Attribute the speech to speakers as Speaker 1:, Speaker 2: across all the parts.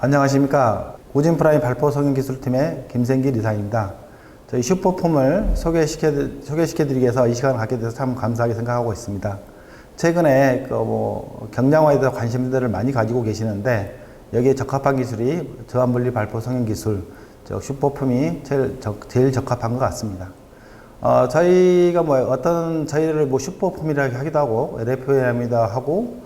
Speaker 1: 안녕하십니까. 우진프라임 발포 성형기술팀의 김생길 이사입니다. 저희 슈퍼폼을 소개시켜드리기 위해서 이 시간을 갖게 돼서 참 감사하게 생각하고 있습니다. 최근에 경량화에 대해서 관심들을 많이 가지고 계시는데 여기에 적합한 기술이 저압물리 발포 성형기술, 즉 슈퍼폼이 제일 적합한 것 같습니다. 저희가 저희를 슈퍼폼이라고 하기도 하고 LFM이다 하고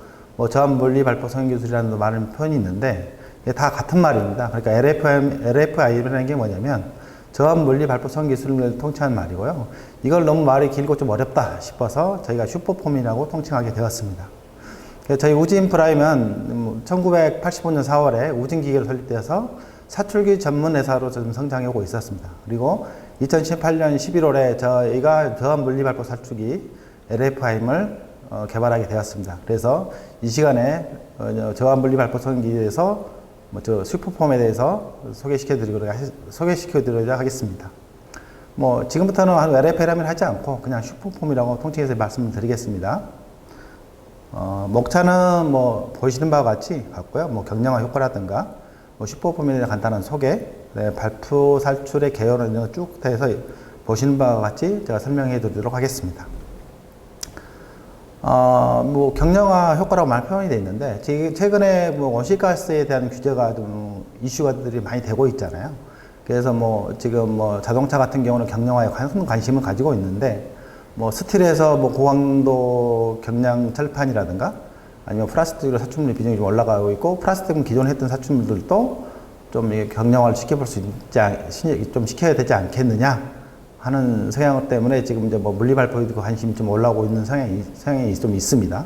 Speaker 1: 저압물리 발포 성형기술이라는 많은 표현이 있는데 이게 다 같은 말입니다. 그러니까 LFI라는 게 뭐냐면 저압물리 발포 성형기술을 통칭한 말이고요. 이걸 너무 말이 길고 좀 어렵다 싶어서 저희가 슈퍼폼이라고 통칭하게 되었습니다. 저희 우진프라임은 1985년 4월에 우진기계를 설립되어서 사출기 전문 회사로 좀 성장하고 있었습니다. 그리고 2018년 11월에 저희가 저압물리 발포 사출기 LFIM을 개발하게 되었습니다. 그래서 이 시간에 저압물리 발포 성형기에서 슈퍼폼에 대해서 소개시켜드리도록 하겠습니다. 지금부터는 LFIM을 하지 않고 그냥 슈퍼폼이라고 통칭해서 말씀을 드리겠습니다. 목차는 보시는 바와 같이 같고요. 경량화 효과라든가 슈퍼폼에 대한 간단한 소개, 발포 살출의 개요는 쭉 해서 보시는 바와 같이 제가 설명해 드리도록 하겠습니다. 경량화 효과라고 많이 표현이 되어 있는데, 최근에 온실가스에 대한 규제가 좀 이슈가들이 많이 되고 있잖아요. 그래서 지금 자동차 같은 경우는 경량화에 큰 관심을 가지고 있는데, 스틸에서 고강도 경량 철판이라든가, 아니면 플라스틱으로 사출물 비중이 좀 올라가고 있고, 플라스틱은 기존에 했던 사출물들도 좀 경량화를 좀 시켜야 되지 않겠느냐 하는 성향 때문에 지금 이제 물리 발포에 관심이 좀 올라오고 있는 성향이 좀 있습니다.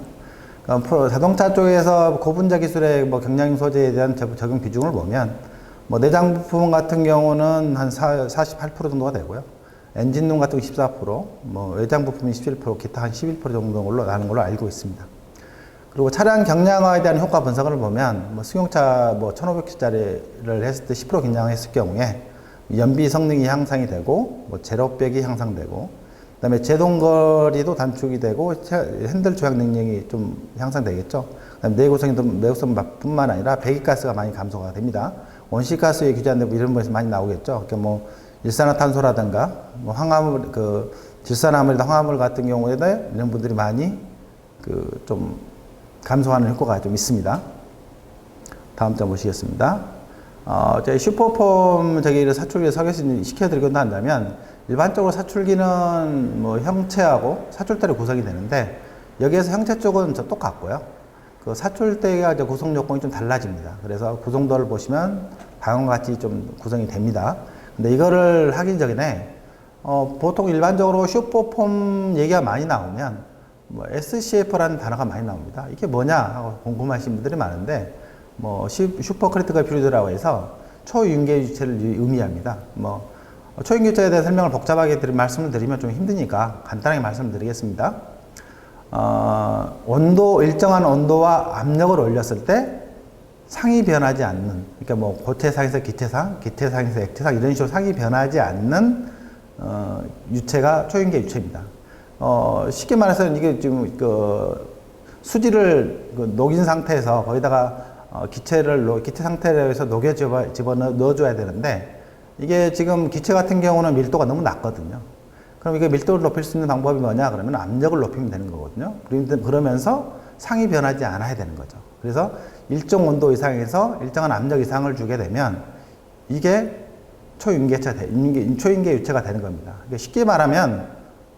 Speaker 1: 그러니까 자동차 쪽에서 고분자 기술의 경량 소재에 대한 적용 비중을 보면 내장 부품 같은 경우는 한 48% 정도가 되고요. 엔진룸 같은 거 14%, 외장 부품이 17%, 기타 한 11% 정도 나는 걸로 알고 있습니다. 그리고 차량 경량화에 대한 효과 분석을 보면 승용차 1500km짜리를 했을 때 10% 경량했을 경우에 연비 성능이 향상이 되고 제로백이 향상되고 그다음에 제동거리도 단축이 되고 핸들 조작 능력이 좀 향상되겠죠. 그다음에 내구성뿐만 아니라 배기가스가 많이 감소가 됩니다. 온실가스에 규제한다고 이런 거에서 많이 나오겠죠. 그러니까 일산화탄소라든가 황화물 질산화물이나 황화물 같은 경우에 이런 분들이 많이 좀 감소하는 효과가 좀 있습니다. 다음 장 보시겠습니다. 저희 슈퍼폼 저기를 사출기를 소개시켜드리곤 한다면 일반적으로 사출기는 형체하고 사출대로 구성이 되는데 여기에서 형체 쪽은 똑같고요. 사출대가 구성 요건이 좀 달라집니다. 그래서 구성도를 보시면 다음과 같이 좀 구성이 됩니다. 근데 이거를 하기 전에 보통 일반적으로 슈퍼폼 얘기가 많이 나오면 SCF라는 단어가 많이 나옵니다. 이게 뭐냐 하고 궁금하신 분들이 많은데 슈퍼 크리티컬 퓨리드라고 해서 초윤계 유체를 의미합니다. 초윤계 유체에 대해 설명을 복잡하게 말씀을 드리면 좀 힘드니까 간단하게 말씀을 드리겠습니다. 일정한 온도와 압력을 올렸을 때 상이 변하지 않는, 그러니까 고체상에서 기체상, 기체상에서 액체상 이런 식으로 상이 변하지 않는 유체가 초윤계 유체입니다. 쉽게 말해서 이게 지금 수지를 녹인 상태에서 거기다가 기체 상태에서 녹여 넣어줘야 되는데 이게 지금 기체 같은 경우는 밀도가 너무 낮거든요. 그럼 이게 밀도를 높일 수 있는 방법이 뭐냐 그러면 압력을 높이면 되는 거거든요. 그러면서 상이 변하지 않아야 되는 거죠. 그래서 일정 온도 이상에서 일정한 압력 이상을 주게 되면 이게 초윤계 유체가 되는 겁니다. 쉽게 말하면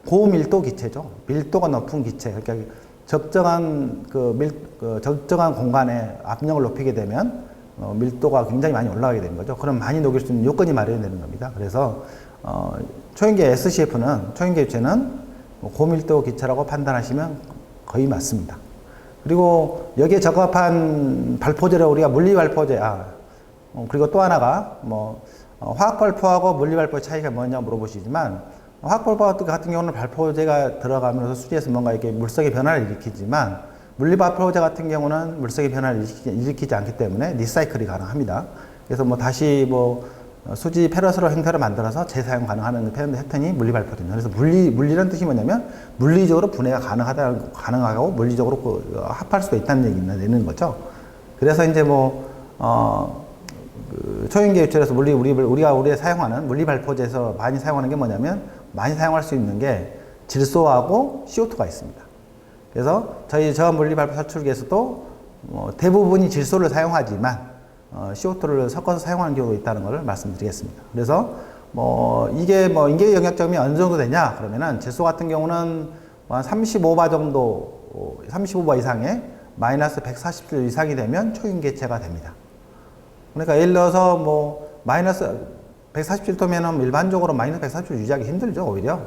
Speaker 1: 고밀도 기체죠. 밀도가 높은 기체. 그러니까 적정한 적정한 공간에 압력을 높이게 되면 밀도가 굉장히 많이 올라가게 되는 거죠. 그럼 많이 녹일 수 있는 요건이 마련되는 겁니다. 그래서 초윤계 SCF는 초윤계 유체는 고밀도 기체라고 판단하시면 거의 맞습니다. 그리고 여기에 적합한 발포제를 우리가 물리 발포제, 그리고 또 하나가 화학 발포하고 물리 발포의 차이가 뭐냐고 물어보시지만 화학 발포 같은 경우는 발포제가 들어가면서 수지에서 뭔가 이렇게 물성의 변화를 일으키지만 물리 발포제 같은 경우는 물성의 변화를 일으키지 않기 때문에 리사이클이 가능합니다. 그래서 다시 수지 페러스로 형태로 만들어서 재사용 가능한 패턴이 물리 발포제입니다. 그래서 물리라는 뜻이 뭐냐면 물리적으로 분해가 가능하고 물리적으로 합할 수가 있다는 얘기는 되는 거죠. 그래서 이제 그 초인계 유출에서 우리가 사용하는 물리 발포제에서 많이 사용하는 게 뭐냐면, 많이 사용할 수 있는 게 질소하고 CO2가 있습니다. 그래서 저희 저압 물리 발포 사출기에서도 대부분이 질소를 사용하지만 CO2를 섞어서 사용하는 경우도 있다는 것을 말씀드리겠습니다. 그래서 이게 인계 영역점이 어느 정도 되냐 그러면은, 질소 같은 경우는 한 35바 정도, 35바 이상의 마이너스 140도 이상이 되면 초인계체가 됩니다. 그러니까 예를 들어서 마이너스 147도면은 일반적으로 마이너스 140도 유지하기 힘들죠, 오히려.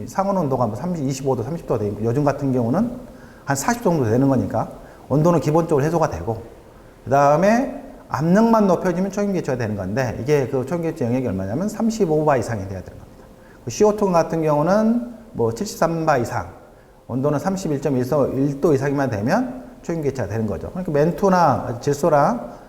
Speaker 1: 상온 온도가 25도, 30도 되고, 요즘 같은 경우는 한 40도 정도 되는 거니까 온도는 기본적으로 해소가 되고, 그 다음에 압력만 높여주면 초인계체가 되는 건데, 이게 그 초인계체 영역이 얼마냐면 35바 이상이 돼야 되는 겁니다. CO2 같은 경우는 73바 이상, 온도는 31.1도 이상이면 되면 초인계체가 되는 거죠. 그러니까 맨투나 질소랑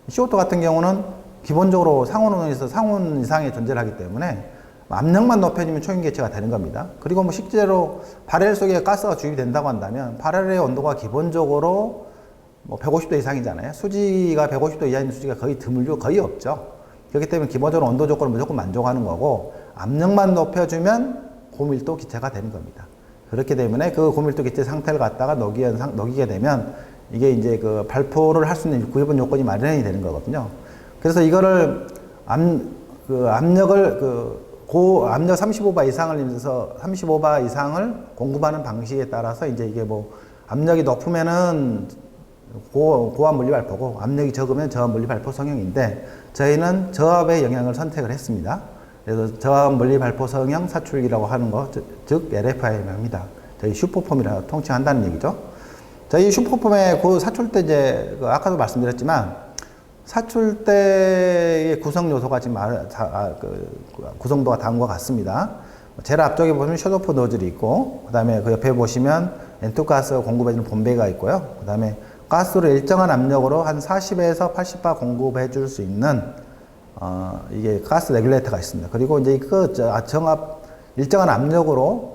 Speaker 1: CO2 같은 경우는 기본적으로 상온온에서 상온 이상의 존재를 하기 때문에 압력만 높여주면 초인계체가 되는 겁니다. 그리고 실제로 바렐 속에 가스가 주입이 된다고 한다면, 바렐의 온도가 기본적으로 150도 이상이잖아요. 수지가 150도 이하인 수지가 거의 드물고 거의 없죠. 그렇기 때문에 기본적으로 온도 조건을 무조건 만족하는 거고, 압력만 높여주면 고밀도 기체가 되는 겁니다. 그렇기 때문에 그 고밀도 기체 상태를 갖다가 녹이게 되면, 이게 이제 그 발포를 할 수 있는 기본 요건이 마련이 되는 거거든요. 그래서 이거를 압력을 고압력 35바 이상을 내면서 35바 이상을 공급하는 방식에 따라서 이제 이게 압력이 높으면은 고압 물리 발포고, 압력이 적으면 저압 물리 발포 성형인데, 저희는 저압의 영향을 선택을 했습니다. 그래서 저압 물리 발포 성형 사출기라고 하는 거, 즉 LFI입니다. 저희 슈퍼폼이라고 통칭한다는 얘기죠. 저희 슈퍼폼의 그 사출대 이제 아까도 말씀드렸지만, 사출대의 구성 요소가 지금 구성도가 다음과 같습니다. 제일 앞쪽에 보시면 셧오프 노즐이 있고, 그 다음에 그 옆에 보시면 엔투가스 공급해주는 본배가 있고요. 그 다음에 가스를 일정한 압력으로 한 40에서 80바 공급해줄 수 있는 이게 가스 레귤레이터가 있습니다. 그리고 이제 일정한 압력으로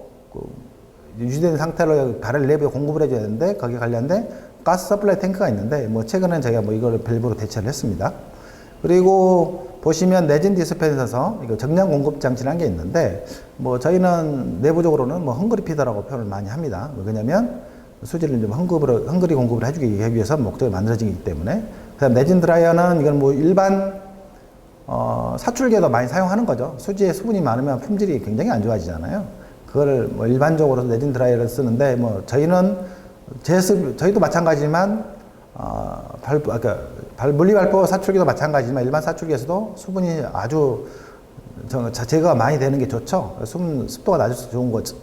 Speaker 1: 유지된 상태로 바렐 내부에 공급을 해줘야 되는데, 거기에 관련된 가스 서플라이 탱크가 있는데, 최근에 저희가 이거를 밸브로 대체를 했습니다. 그리고 보시면 내진 디스펜서서 이거 정량 공급 장치라는 게 있는데, 저희는 내부적으로는 헝그리 피더라고 표현을 많이 합니다. 왜냐면 수지를 좀 헝그리 공급을 해주기 위해서 목적이 만들어지기 때문에. 그 다음 내진 드라이어는 이건 일반 사출기에도 많이 사용하는 거죠. 수지에 수분이 많으면 품질이 굉장히 안 좋아지잖아요. 그걸 일반적으로 내진 드라이어를 쓰는데, 저희도 마찬가지지만, 물리 발포 사출기도 마찬가지지만, 일반 사출기에서도 수분이 아주 제거가 많이 되는 게 좋죠. 습도가 낮을수록 좋은 거죠.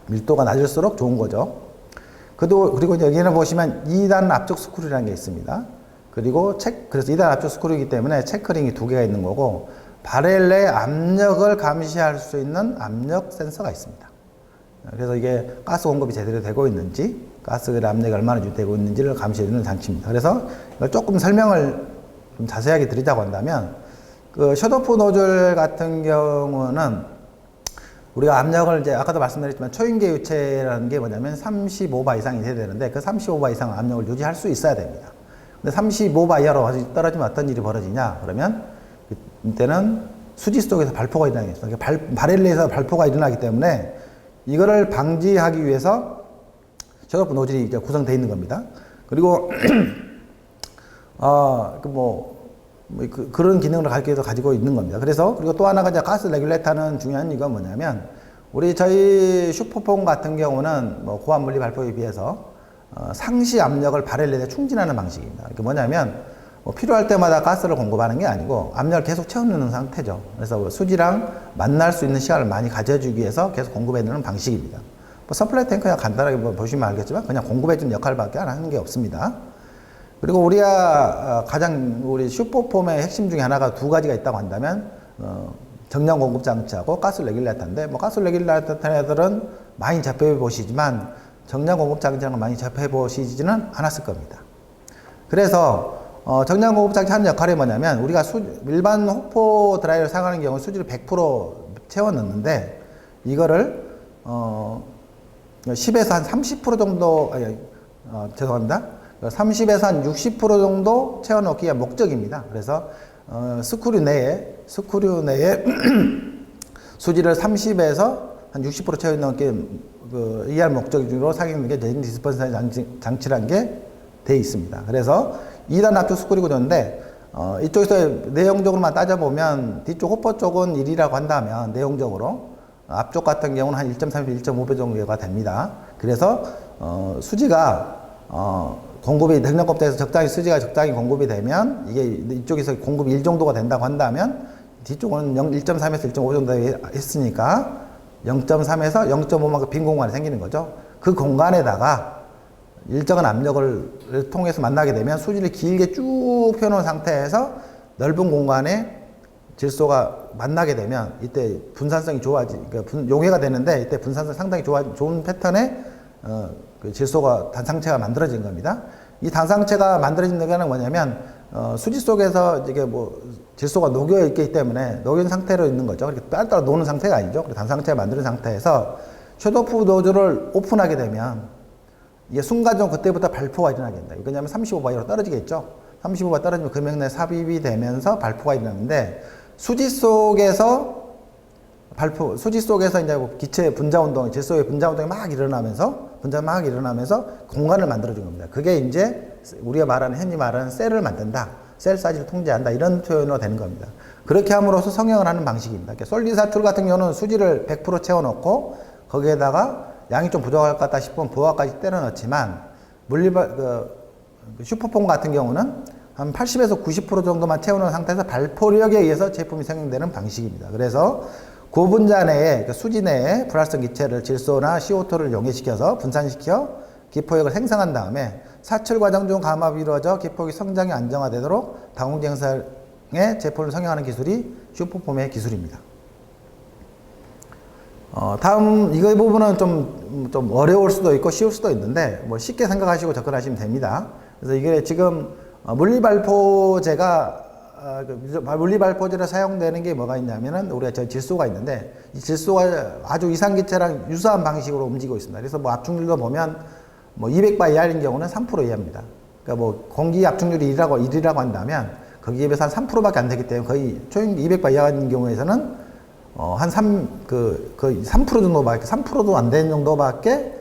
Speaker 1: 밀도가 낮을수록 좋은 거죠. 그리고 여기는 보시면 2단 압축 스크류라는 게 있습니다. 그래서 2단 압축 스크류이기 때문에 체크링이 2개가 있는 거고, 바렐 내 압력을 감시할 수 있는 압력 센서가 있습니다. 그래서 이게 가스 공급이 제대로 되고 있는지, 가스의 압력이 얼마나 유지되고 있는지를 감시해주는 장치입니다. 그래서 이걸 조금 설명을 좀 자세하게 드리자고 한다면, 그 셧오프 노즐 같은 경우는 우리가 압력을 이제 아까도 말씀드렸지만, 초인계 유체라는 게 뭐냐면 35바 이상이 돼야 되는데, 그 35바 이상 압력을 유지할 수 있어야 됩니다. 근데 35바 이하로 떨어지면 어떤 일이 벌어지냐 그러면, 이때는 수지 속에서 발포가 일어나게 됩니다. 바렐 내에서 발포가 일어나기 때문에 이거를 방지하기 위해서 셧오프 노즐이 이제 구성되어 있는 겁니다. 그리고 그런 기능을 가지고 있는 겁니다. 그리고 또 하나가 이제 가스 레귤레이터는 중요한 이유가 뭐냐면, 저희 슈퍼폼 같은 경우는 고압 물리 발포에 비해서 상시 압력을 바렐 내에 충진하는 방식입니다. 이게 뭐냐면, 필요할 때마다 가스를 공급하는 게 아니고 압력을 계속 채워넣는 상태죠. 그래서 수지랑 만날 수 있는 시간을 많이 가져주기 위해서 계속 공급해주는 방식입니다. 서플라이 탱크야 간단하게 보시면 알겠지만 그냥 공급해주는 역할밖에 안 하는 게 없습니다. 그리고 우리 슈퍼폼의 핵심 중에 하나가 2가지가 있다고 한다면, 정량 공급 장치하고 가스 레귤레이터인데, 가스 레귤레이터들은 많이 접해 보시지만 정량 공급 장치랑 많이 접해 보시지는 않았을 겁니다. 그래서 정량 공급 장치 하는 역할이 뭐냐면, 우리가 일반 호포 드라이어를 사용하는 경우 수지를 100% 채워 넣는데, 이거를 10에서 한 30% 정도, 죄송합니다. 30에서 한 60% 정도 채워 넣기가 목적입니다. 그래서 스크류 내에 수지를 30에서 한 60% 채워 넘게 이해할 목적으로 사용하는 게 제인 디스퍼션 장치라는 게 돼 있습니다. 그래서 2단 압축 스크류 구조인데 이쪽에서 내용적으로만 따져보면 뒤쪽 호퍼 쪽은 1이라고 한다면 내용적으로 앞쪽 같은 경우는 한 1.3에서 1.5배 정도가 됩니다. 그래서 수지가 공급이 냉장고부터에서 수지가 적당히 공급이 되면 이게 이쪽에서 공급이 1 정도가 된다고 한다면 뒤쪽은 1.3에서 1.5 정도 했으니까 0.3에서 0.5만큼 빈 공간이 생기는 거죠. 그 공간에다가 일정한 압력을 통해서 만나게 되면 수지를 길게 쭉 펴놓은 상태에서 넓은 공간에 질소가 만나게 되면 이때 분산성이 그러니까 용해가 되는데 이때 분산성이 상당히 좋은 패턴의 그 질소가 단상체가 만들어진 겁니다. 이 단상체가 만들어진 데는 뭐냐면 수지 속에서 이게 질소가 녹여 있기 때문에 녹인 상태로 있는 거죠. 이렇게 따로 노는 상태가 아니죠. 단상체가 만드는 상태에서 셧오프 노즐을 오픈하게 되면 이게 순간적으로 그때부터 발포가 일어나게 된다. 왜냐하면 35바이로 떨어지겠죠. 35바 떨어지면 금액 삽입이 되면서 발포가 일어나는데 수지 속에서 이제 기체 분자 운동, 질소의 분자 운동이 막 일어나면서 공간을 만들어준 겁니다. 그게 이제 우리가 흔히 말하는 셀을 만든다. 셀 사이즈를 통제한다. 이런 표현으로 되는 겁니다. 그렇게 함으로써 성형을 하는 방식입니다. 솔리사툴 같은 경우는 수지를 100% 채워놓고 거기에다가 양이 좀 부족할 것 같다 싶으면 부하까지 때려 넣지만 슈퍼폼 같은 경우는 한 80에서 90% 정도만 채워놓은 상태에서 발포력에 의해서 제품이 생성되는 방식입니다. 그래서 고분자 내에, 수지 내에 불활성 기체를 질소나 CO2를 용해시켜서 분산시켜 기포액을 생성한 다음에 사출 과정 중 감압이 이루어져 기포액 성장이 안정화되도록 다공증상의 제품을 성형하는 기술이 슈퍼폼의 기술입니다. 다음 이 부분은 좀 어려울 수도 있고 쉬울 수도 있는데 쉽게 생각하시고 접근하시면 됩니다. 그래서 이게 지금 물리발포제로 사용되는 게 뭐가 있냐면은 우리가 질소가 있는데 이 질소가 아주 이상기체랑 유사한 방식으로 움직이고 있습니다. 그래서 압축률도 보면 200바 이하인 경우는 3% 이하입니다. 그러니까 공기 압축률이 1이라고 한다면 거기에 비해서 한 3%밖에 안 되기 때문에 거의 초임 200바 이하인 경우에서는 거의 3% 정도밖에, 3%도 안 되는 정도밖에,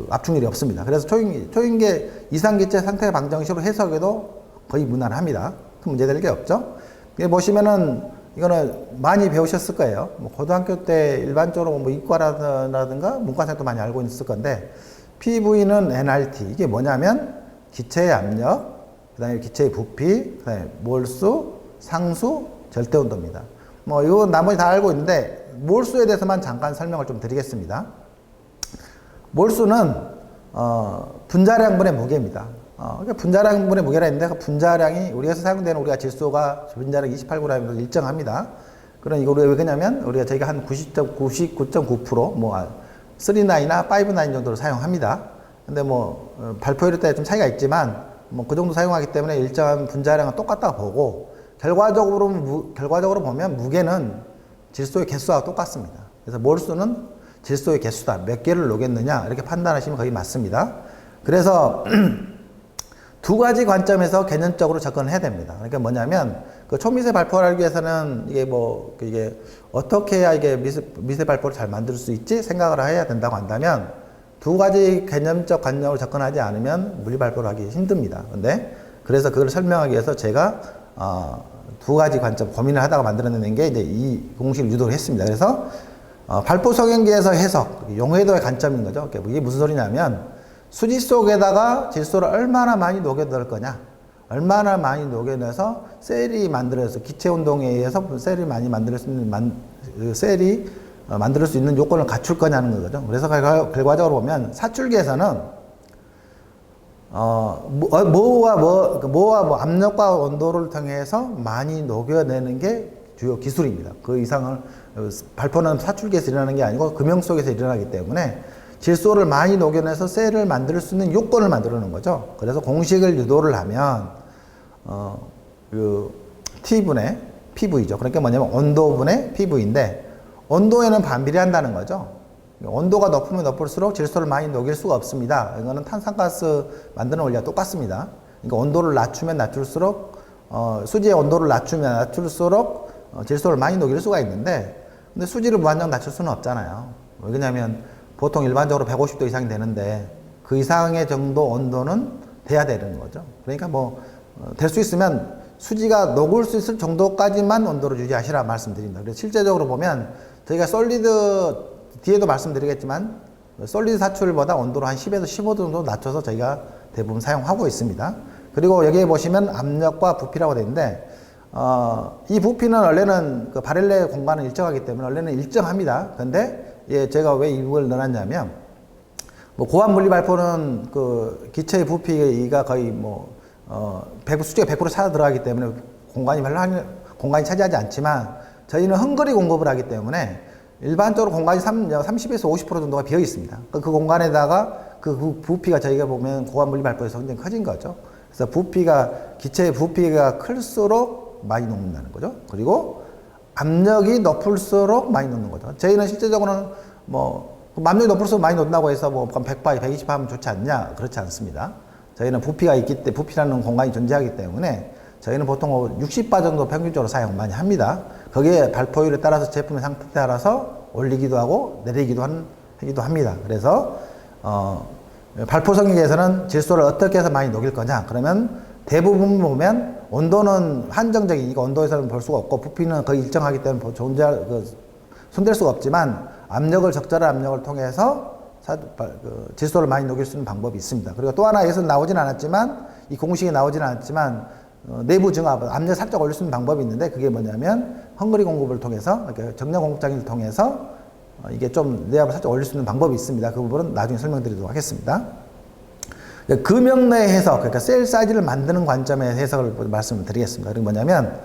Speaker 1: 압축률이 없습니다. 그래서 초인계 이상기체 상태 방정식으로 해석해도 거의 무난합니다. 큰 문제될 게 없죠. 여기 보시면은, 이거는 많이 배우셨을 거예요. 고등학교 때 일반적으로 이과라든가 문과생도 많이 알고 있을 건데, PV는 nRT. 이게 뭐냐면, 기체의 압력, 그 다음에 기체의 부피, 그 다음에 몰수, 상수, 절대온도입니다. 이건 나머지 다 알고 있는데, 몰수에 대해서만 잠깐 설명을 좀 드리겠습니다. 몰수는, 분자량분의 무게입니다. 그러니까 분자량분의 무게라 했는데, 그 분자량이, 우리에서 사용되는 우리가 질소가 분자량 28g으로 일정합니다. 그럼 이거 왜 그러냐면, 저희가 한 99.9%, 3.9나 5.9 정도로 사용합니다. 근데 발포율에 따라 좀 차이가 있지만, 그 정도 사용하기 때문에 일정한 분자량은 똑같다고 보고, 결과적으로 보면 무게는 질소의 개수와 똑같습니다. 그래서 몰수는 질소의 개수다. 몇 개를 녹였느냐 이렇게 판단하시면 거의 맞습니다. 그래서 두 가지 관점에서 개념적으로 접근을 해야 됩니다. 그러니까 뭐냐면 초미세 발포를 하기 위해서는 이게 어떻게 해야 이게 미세 발포를 잘 만들 수 있지 생각을 해야 된다고 한다면 두 가지 개념적 관념으로 접근하지 않으면 물리 발포를 하기 힘듭니다. 그래서 그걸 설명하기 위해서 제가 두 가지 관점 고민을 하다가 만들어내는 게 이제 이 공식을 유도를 했습니다. 그래서 발포 성형기에서 해석, 용해도의 관점인 거죠. 이게 무슨 소리냐면 수지 속에다가 질소를 얼마나 많이 녹여넣을 거냐, 얼마나 많이 녹여내서 셀이 만들어서 기체 운동에 의해서 셀이 많이 만들 수 있는 만들 수 있는 요건을 갖출 거냐는 거죠. 그래서 결과적으로 보면 사출기에서는 압력과 온도를 통해서 많이 녹여내는 게 주요 기술입니다. 그 이상을, 발포는 사출기에서 일어나는 게 아니고 금형 속에서 일어나기 때문에 질소를 많이 녹여내서 셀을 만들 수 있는 요건을 만들어 놓은 거죠. 그래서 공식을 유도를 하면, T분의 PV죠. 그러니까 뭐냐면 온도분의 PV인데, 온도에는 반비례한다는 거죠. 온도가 높으면 높을수록 질소를 많이 녹일 수가 없습니다. 이거는 탄산가스 만드는 원리와 똑같습니다. 그러니까 온도를 낮추면 낮출수록 수지의 온도를 낮출수록 질소를 많이 녹일 수가 있는데, 근데 수지를 무한정 낮출 수는 없잖아요. 왜냐하면 보통 일반적으로 150도 이상이 되는데 그 이상의 정도 온도는 돼야 되는 거죠. 그러니까 뭐 될 수 있으면 수지가 녹을 수 있을 정도까지만 온도를 유지하시라 말씀드립니다. 그래서 실제적으로 보면 저희가 솔리드, 뒤에도 말씀드리겠지만 솔리드 사출보다 온도를 한 10에서 15도 정도 낮춰서 저희가 대부분 사용하고 있습니다. 그리고 여기에 보시면 압력과 부피라고 되어 있는데, 이 부피는 원래는 그 바렐레 공간은 일정하기 때문에 원래는 일정합니다. 근데 예, 제가 왜 이걸 넣어놨냐면, 뭐 고압 물리 발포는 그 기체의 부피가 거의 수지가 100% 차서 들어가기 때문에 공간이 차지하지 않지만, 저희는 헝그리 공급을 하기 때문에 일반적으로 공간이 30에서 50% 정도가 비어 있습니다. 그 공간에다가 그 부피가 저희가 보면 고압 물리 발포에서 굉장히 커진 거죠. 그래서 기체의 부피가 클수록 많이 녹는다는 거죠. 그리고 압력이 높을수록 많이 녹는 거죠. 저희는 실제적으로는 압력이 높을수록 많이 녹는다고 해서 100바, 120바 하면 좋지 않냐? 그렇지 않습니다. 저희는 부피라는 공간이 존재하기 때문에 저희는 보통 60바 정도 평균적으로 사용 많이 합니다. 거기에 발포율에 따라서 제품의 상태에 따라서 올리기도 하고 내리기도 하기도 합니다. 그래서 발포성에 대해서는 질소를 어떻게 해서 많이 녹일 거냐? 그러면 대부분 보면 온도는 한정적이니까 온도에서는 볼 수가 없고, 부피는 거의 일정하기 때문에 손댈 수가 없지만, 적절한 압력을 통해서 질소를 많이 녹일 수 있는 방법이 있습니다. 그리고 또 하나, 여기서 나오진 않았지만, 이 공식에 나오진 않았지만, 내부 증압, 압력 살짝 올릴 수 있는 방법이 있는데, 그게 뭐냐면 헝그리 공급을 통해서, 정량 공급장치를 통해서 이게 좀 내압을 살짝 올릴 수 있는 방법이 있습니다. 그 부분은 나중에 설명드리도록 하겠습니다. 금형 내 해석, 그러니까 셀 사이즈를 만드는 관점의 해석을 말씀을 드리겠습니다. 그게 뭐냐면,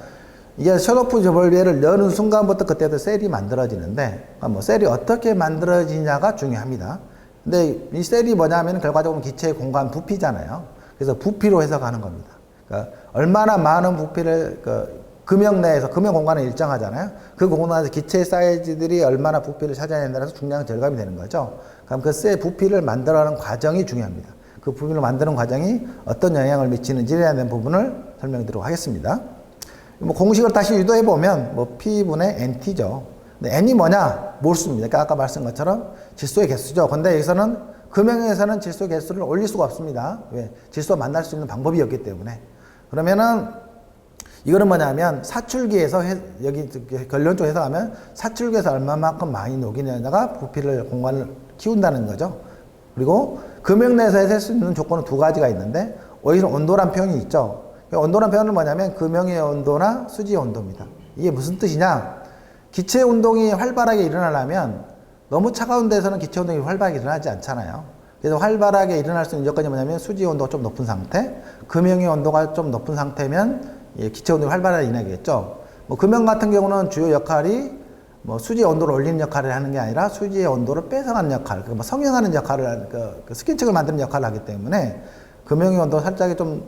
Speaker 1: 이게 셧오프 저벌비를 여는 순간부터 그때부터 셀이 만들어지는데, 셀이 어떻게 만들어지냐가 중요합니다. 근데 이 셀이 뭐냐면 결과적으로 기체의 공간 부피잖아요. 그래서 부피로 해석하는 겁니다. 그러니까 얼마나 많은 부피를 금형 내에서, 금형 공간은 일정하잖아요. 그 공간에서 기체 사이즈들이 얼마나 부피를 차지하느냐에 중량은 절감이 되는 거죠. 그럼 그 셀 부피를 만들어가는 과정이 중요합니다. 그 부피를 만드는 과정이 어떤 영향을 미치는지에 대한 부분을 설명드리도록 하겠습니다. 공식을 다시 유도해 보면 P분의 NT죠. 근데 N이 뭐냐? 몰수입니다. 그러니까 아까 말씀한 것처럼 질소의 개수죠. 근데 여기서는 금형에서는 질소 개수를 올릴 수가 없습니다. 왜? 질소와 만날 수 있는 방법이 없기 때문에. 그러면은 이거는 뭐냐면 사출기에서 여기 결론적으로 해석하면 사출기에서 얼마만큼 많이 녹이느냐가 부피를 공간을 키운다는 거죠. 그리고 금형 내에서 해설 수 있는 조건은 두 가지가 있는데, 여기서 온도란 표현이 있죠. 온도란 표현은 뭐냐면 금형의 온도나 수지의 온도입니다. 이게 무슨 뜻이냐? 기체 운동이 활발하게 일어나려면 너무 차가운 데서는 기체 운동이 활발하게 일어나지 않잖아요. 그래서 활발하게 일어날 수 있는 여건이 뭐냐면 수지의 온도가 좀 높은 상태, 금형의 온도가 좀 높은 상태면 기체 운동이 활발하게 일어나겠죠. 금형 같은 경우는 주요 역할이 수지의 온도를 올리는 역할을 하는 게 아니라 수지의 온도를 뺏어가는 역할, 성형하는 역할을, 스킨층을 만드는 역할을 하기 때문에 금형의 온도가 살짝 좀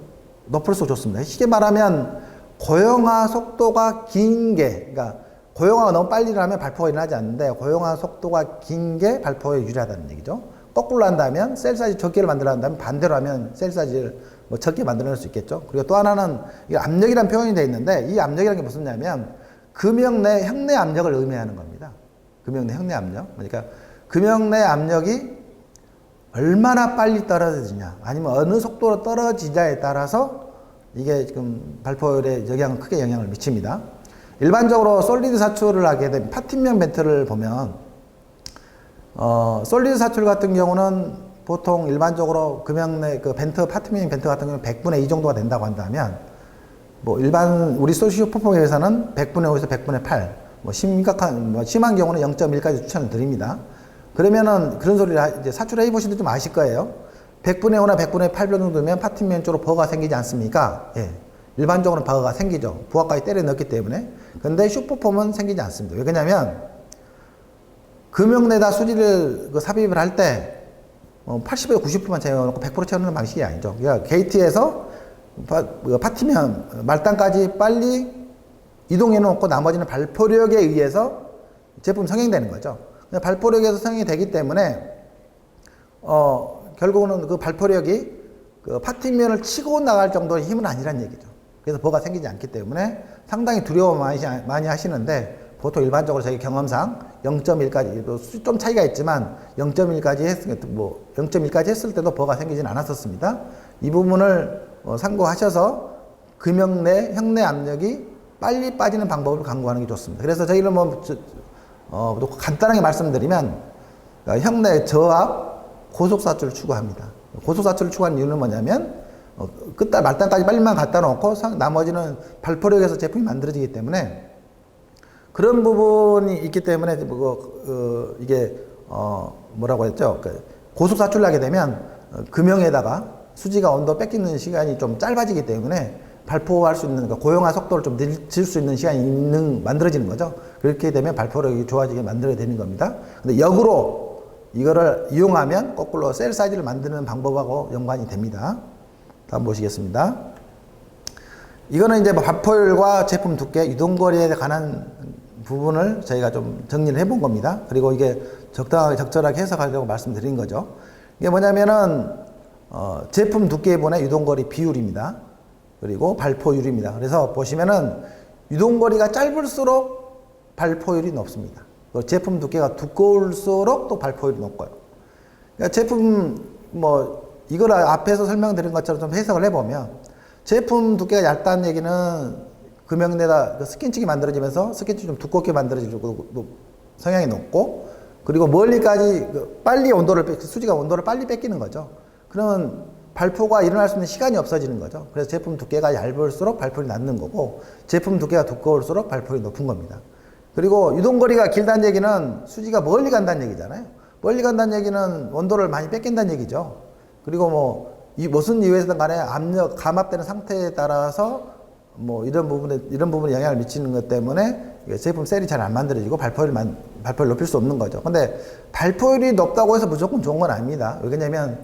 Speaker 1: 높을수록 좋습니다. 쉽게 말하면 고용화 속도가 긴 게, 그러니까 고용화가 너무 빨리 일어나면 발포가 일어나지 않는데, 고용화 속도가 긴 게 발포에 유리하다는 얘기죠. 거꾸로 한다면 셀 사이즈 적게를 만들어 한다면 반대로 하면 셀 사이즈를 적게 만들어낼 수 있겠죠. 그리고 또 하나는 압력이라는 표현이 되어 있는데, 이 압력이라는 게 무슨냐면 금형 내 형내 압력을 의미하는 겁니다. 금형 내 형내 압력. 그러니까 금형 내 압력이 얼마나 빨리 떨어지냐, 아니면 어느 속도로 떨어지냐에 따라서 이게 지금 발포율에 크게 영향을 미칩니다. 일반적으로 솔리드 사출을 하게 되면 파틴면 벤트를 보면, 솔리드 사출 같은 경우는 보통 일반적으로 금형 내 파틴면 벤트 같은 경우는 100분의 2 정도가 된다고 한다면, 일반 우리 소시오퍼폼에서는 100분의 5에서 100분의 8, 심한 경우는 0.1까지 추천을 드립니다. 그러면은 그런 소리를 이제 사출해 보시면 좀 아실 거예요. 100분의 5나 100분의 8 정도면 파틴면 쪽으로 버가 생기지 않습니까? 예. 일반적으로 버가 생기죠. 부하까지 때려 넣기 때문에. 근데 슈퍼폼은 생기지 않습니다. 왜 그러냐면 금형 내다 수지를 삽입을 할 때 80에서 90%만 채워놓고 100% 채우는 방식이 아니죠. 그러니까 게이트에서 파티면 말단까지 빨리 이동해 놓고 나머지는 발포력에 의해서 제품 성형되는 거죠. 발포력에서 성형이 되기 때문에 결국은 그 발포력이 파티면을 치고 나갈 정도의 힘은 아니란 얘기죠. 그래서 버가 생기지 않기 때문에 상당히 두려워 많이 하시는데, 보통 일반적으로 저희 경험상 0.1까지, 좀 차이가 있지만 0.1까지 했을 때도 버가 생기진 않았었습니다. 이 부분을 참고하셔서 금형 내 형 내 압력이 빨리 빠지는 방법을 강구하는 게 좋습니다. 그래서 저희는 간단하게 말씀드리면, 형 내 저압, 고속사출을 추구합니다. 고속사출을 추구하는 이유는 뭐냐면, 끝단 말단까지 빨리만 갖다 놓고 나머지는 발포력에서 제품이 만들어지기 때문에, 그런 부분이 있기 때문에 이게 뭐라고 했죠? 고속사출을 하게 되면 금형에다가 수지가 온도 뺏기는 시간이 좀 짧아지기 때문에 발포할 수 있는, 고용화 속도를 좀 늦출 수 있는 시간이 만들어지는 거죠. 그렇게 되면 발포력이 좋아지게 만들어야 되는 겁니다. 근데 역으로 이거를 이용하면 거꾸로 셀 사이즈를 만드는 방법하고 연관이 됩니다. 다음 보시겠습니다. 이거는 이제 발포율과 제품 두께, 유동거리에 관한 부분을 저희가 좀 정리를 해본 겁니다. 그리고 이게 적절하게 해석하려고 말씀드린 거죠. 이게 뭐냐면은, 제품 두께분의 유동거리 비율입니다. 그리고 발포율입니다. 그래서 보시면은, 유동거리가 짧을수록 발포율이 높습니다. 제품 두께가 두꺼울수록 또 발포율이 높고요. 그러니까 제품, 이걸 앞에서 설명드린 것처럼 좀 해석을 해보면, 제품 두께가 얇다는 얘기는 금형내다 스킨축이 만들어지면서 스킨축이 좀 두껍게 만들어지고 성향이 높고, 그리고 멀리까지 빨리 수지가 온도를 빨리 뺏기는 거죠. 그러면 발포가 일어날 수 있는 시간이 없어지는 거죠. 그래서 제품 두께가 얇을수록 발포율이 낮는 거고, 제품 두께가 두꺼울수록 발포율이 높은 겁니다. 그리고 유동거리가 길다는 얘기는 수지가 멀리 간다는 얘기잖아요. 멀리 간다는 얘기는 온도를 많이 뺏긴다는 얘기죠. 그리고 무슨 이유에서든 간에 감압되는 상태에 따라서 이런 부분에 영향을 미치는 것 때문에 제품 셀이 잘 안 만들어지고 발포율을 높일 수 없는 거죠. 근데 발포율이 높다고 해서 무조건 좋은 건 아닙니다. 왜냐면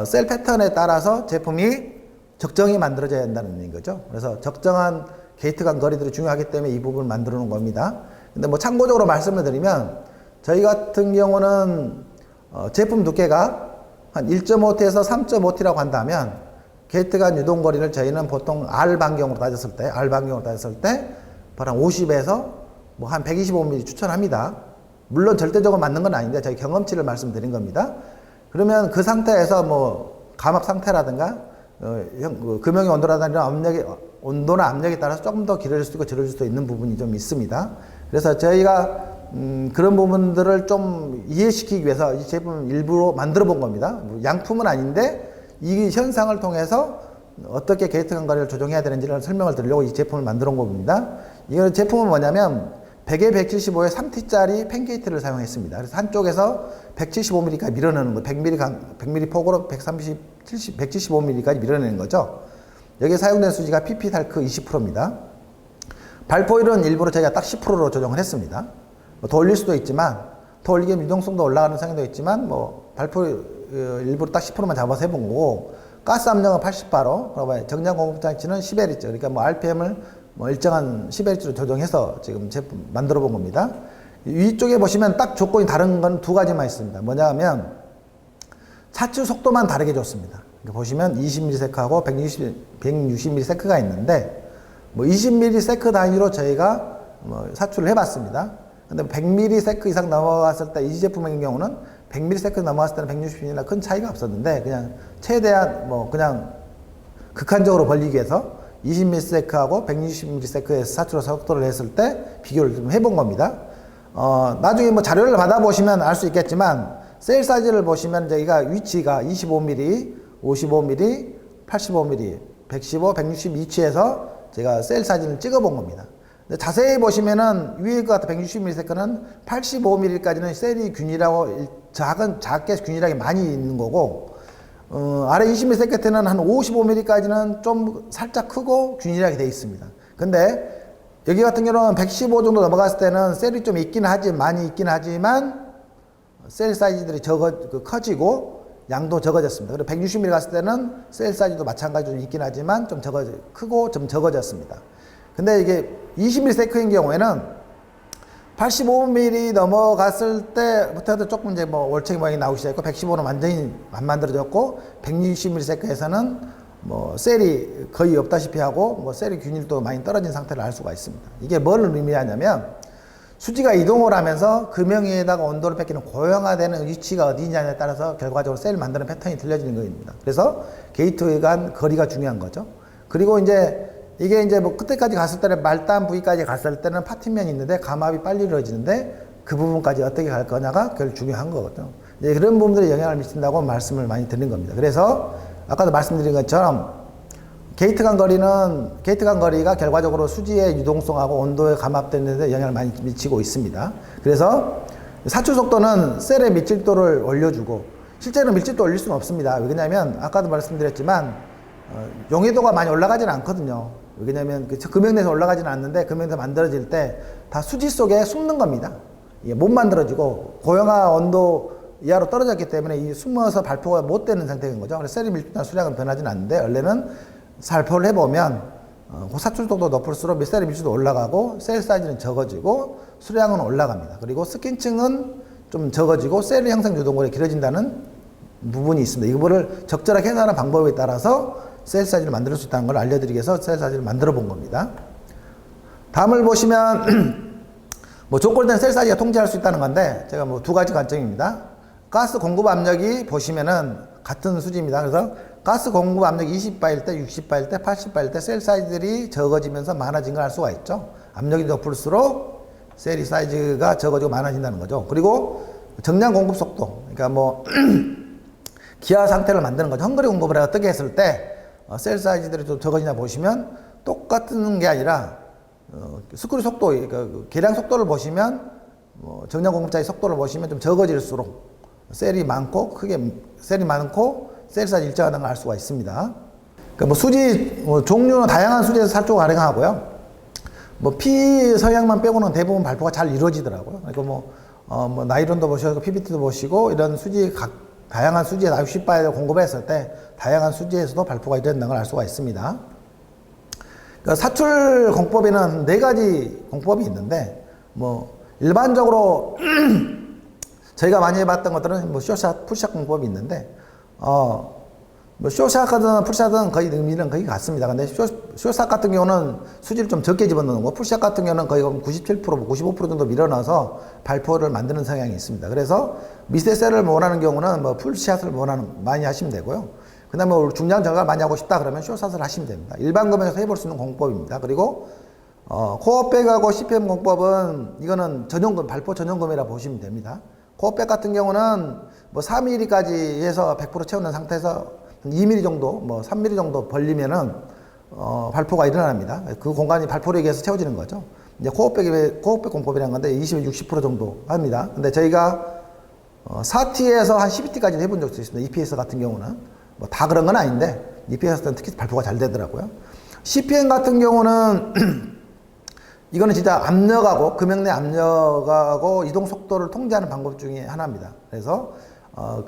Speaker 1: 셀 패턴에 따라서 제품이 적정히 만들어져야 한다는 얘기인 거죠. 그래서 적정한 게이트 간 거리들이 중요하기 때문에 이 부분을 만들어 놓은 겁니다. 근데 참고적으로 말씀을 드리면, 저희 같은 경우는 제품 두께가 한 1.5T에서 3.5T라고 한다면, 게이트 간 유동거리를 저희는 보통 R 반경으로 따졌을 때, 한 50에서 한 125mm 추천합니다. 물론 절대적으로 맞는 건 아닌데, 저희 경험치를 말씀드린 겁니다. 그러면 그 상태에서 감압 상태라든가, 금형의 온도나 압력에 따라서 조금 더 길어질 수도 있고 줄어질 수도 있는 부분이 좀 있습니다. 그래서 저희가 그런 부분들을 좀 이해시키기 위해서 이 제품을 일부러 만들어 본 겁니다. 양품은 아닌데, 이 현상을 통해서 어떻게 게이트 간거리를 조정해야 되는지를 설명을 드리려고 이 제품을 만들어 온 겁니다. 이 제품은 뭐냐면 100에 175에 3T짜리 펜게이트를 사용했습니다. 그래서 한쪽에서 175mm까지 밀어내는 거, 100mm 폭으로 175mm까지 밀어내는 거죠. 여기에 사용된 수지가 PP 달크 20%입니다. 발포율은 일부러 저희가 딱 10%로 조정을 했습니다. 더 올릴 수도 있지만, 더 올리면 유동성도 올라가는 성향도 있지만, 발포율 일부러 딱 10%만 잡아서 해본 거고, 가스 압력은 80바로, 정량 공급장치는 10Hz, 그러니까 RPM을 일정한 10Hz로 조정해서 지금 제품 만들어 본 겁니다. 위쪽에 보시면 딱 조건이 다른 건 두 가지만 있습니다. 뭐냐 하면, 차출 속도만 다르게 줬습니다. 보시면 20ms하고 160ms가 있는데, 20ms 단위로 저희가 사출을 해봤습니다. 근데 100ms 이상 넘어갔을 때, 이 제품의 경우는 100ms 넘어갔을 때는 160mm나 큰 차이가 없었는데, 그냥 최대한 그냥 극한적으로 벌리기 위해서 20ms하고 160ms에서 사출 속도를 했을 때 비교를 좀 해본 겁니다. 나중에 자료를 받아보시면 알 수 있겠지만, 셀 사이즈를 보시면 저희가 위치가 25mm, 55mm, 85mm, 115, 160 위치에서 제가 셀 사진을 찍어 본 겁니다. 근데 자세히 보시면은 위에 것 같은 160mm는 85mm까지는 셀이 균일하고 작게 균일하게 많이 있는 거고, 아래 20mm는 한 55mm까지는 좀 살짝 크고 균일하게 되어 있습니다. 근데 여기 같은 경우는 115 정도 넘어갔을 때는 셀이 좀 많이 있긴 하지만 셀 사이즈들이 커지고 양도 적어졌습니다. 그리고 160mm 갔을 때는 셀 사이즈도 마찬가지로 있긴 하지만 크고 좀 적어졌습니다. 근데 이게 20mm인 경우에는 85mm 넘어갔을 때부터도 조금 월척이 모양이 나오기 시작했고, 115는 완전히 안 만들어졌고, 160mm에서는 뭐 셀이 거의 없다시피 하고 뭐 셀의 균일도 많이 떨어진 상태를 알 수가 있습니다. 이게 뭘 의미하냐면 수지가 이동을 하면서 금형 위에다가 온도를 뺏기는 고형화되는 위치가 어디냐에 따라서 결과적으로 셀을 만드는 패턴이 틀려지는 겁니다. 그래서 게이트웨이 간 거리가 중요한 거죠. 그리고 이제 이게 이제 뭐 그때까지 갔을 때는 말단 부위까지 갔을 때는 파팅면이 있는데 감압이 빨리 이루어지는데 그 부분까지 어떻게 갈 거냐가 제일 중요한 거거든요. 이제 그런 부분들이 영향을 미친다고 말씀을 많이 드린 겁니다. 그래서 아까도 말씀드린 것처럼 게이트 간 거리가 결과적으로 수지의 유동성하고 온도에 감압되는 데 영향을 많이 미치고 있습니다. 그래서 사출 속도는 셀의 밀집도를 올려주고 실제로 밀집도 올릴 수는 없습니다. 왜냐하면 아까도 말씀드렸지만 용해도가 많이 올라가지는 않거든요. 왜냐하면 금형내에서 올라가지는 않는데 금형에서 만들어질 때 다 수지 속에 숨는 겁니다. 이게 못 만들어지고 고형화 온도 이하로 떨어졌기 때문에 이 숨어서 발포가 못 되는 상태인 거죠. 그래서 셀의 밀집도나 수량은 변하지는 않는데 원래는 살포를 해보면 사출속도 높을수록 셀의 밀집도 올라가고 셀 사이즈는 적어지고 수량은 올라갑니다. 그리고 스킨층은 좀 적어지고 셀의 형성 유동거리가 길어진다는 부분이 있습니다. 이거를 적절하게 해석하는 방법에 따라서 셀 사이즈를 만들 수 있다는 걸 알려드리기 위해서 셀 사이즈를 만들어 본 겁니다. 다음을 보시면 뭐 조건된 셀 사이즈가 통제할 수 있다는 건데 제가 뭐 두 가지 관점입니다. 가스 공급 압력이 보시면은 같은 수지입니다. 그래서 가스 공급 압력이 20바일 때, 60바일 때, 80바일 때 셀 사이즈들이 적어지면서 많아진 걸 알 수가 있죠. 압력이 높을수록 셀 사이즈가 적어지고 많아진다는 거죠. 그리고 정량 공급 속도, 그러니까 뭐 기하 상태를 만드는 거죠. 헝그리 공급을 어떻게 했을 때 셀 사이즈들이 좀 적어지냐 보시면 똑같은 게 아니라 스크류 속도, 그러니까 계량 속도를 보시면 정량 공급자의 속도를 보시면 좀 적어질수록 셀이 많고 셀 사이즈 일정하다는 걸 알 수가 있습니다. 그러니까 뭐 수지 종류는 다양한 수지에서 살조 가능하고요. 뭐 P 성향만 빼고는 대부분 발포가 잘 이루어지더라고요. 그러니까 뭐 나일론도 보시고 PBT도 보시고 이런 수지 다양한 수지에서 60바에 공급했을 때 다양한 수지에서도 발포가 이루어진다는 걸 알 수가 있습니다. 그러니까 사출 공법에는 4가지 공법이 있는데 뭐 일반적으로 저희가 많이 해봤던 것들은 뭐 쇼샷, 풀샷 공법이 있는데 뭐 쇼샷하든 풀샷은 거의 의미는 거의 같습니다. 근데 쇼샷 같은 경우는 수지를 좀 적게 집어넣는 거, 풀샷 같은 경우는 거의 97%, 95% 정도 밀어넣어서 발포를 만드는 성향이 있습니다. 그래서 미세셀을 원하는 경우는 뭐 풀샷을 많이 하시면 되고요. 그 다음에 중량 절감을 많이 하고 싶다 그러면 쇼샷을 하시면 됩니다. 일반 금형에서 해볼 수 있는 공법입니다. 그리고 코어백하고 CPM 공법은 이거는 발포 전용금이라 보시면 됩니다. 코어백 같은 경우는 뭐 4mm까지 해서 100% 채우는 상태에서 2mm 정도, 뭐 3mm 정도 벌리면은 발포가 일어납니다. 그 공간이 발포력에 의해서 채워지는 거죠. 이제 코어백 공법이라는 건데 20에서 60% 정도 합니다. 근데 저희가 4T에서 한 12T까지 해본 적도 있습니다. EPS 같은 경우는 뭐 다 그런 건 아닌데 EPS는 특히 발포가 잘 되더라고요. CPM 같은 경우는 이거는 진짜 압력하고 금형 내 압력하고 이동 속도를 통제하는 방법 중에 하나입니다. 그래서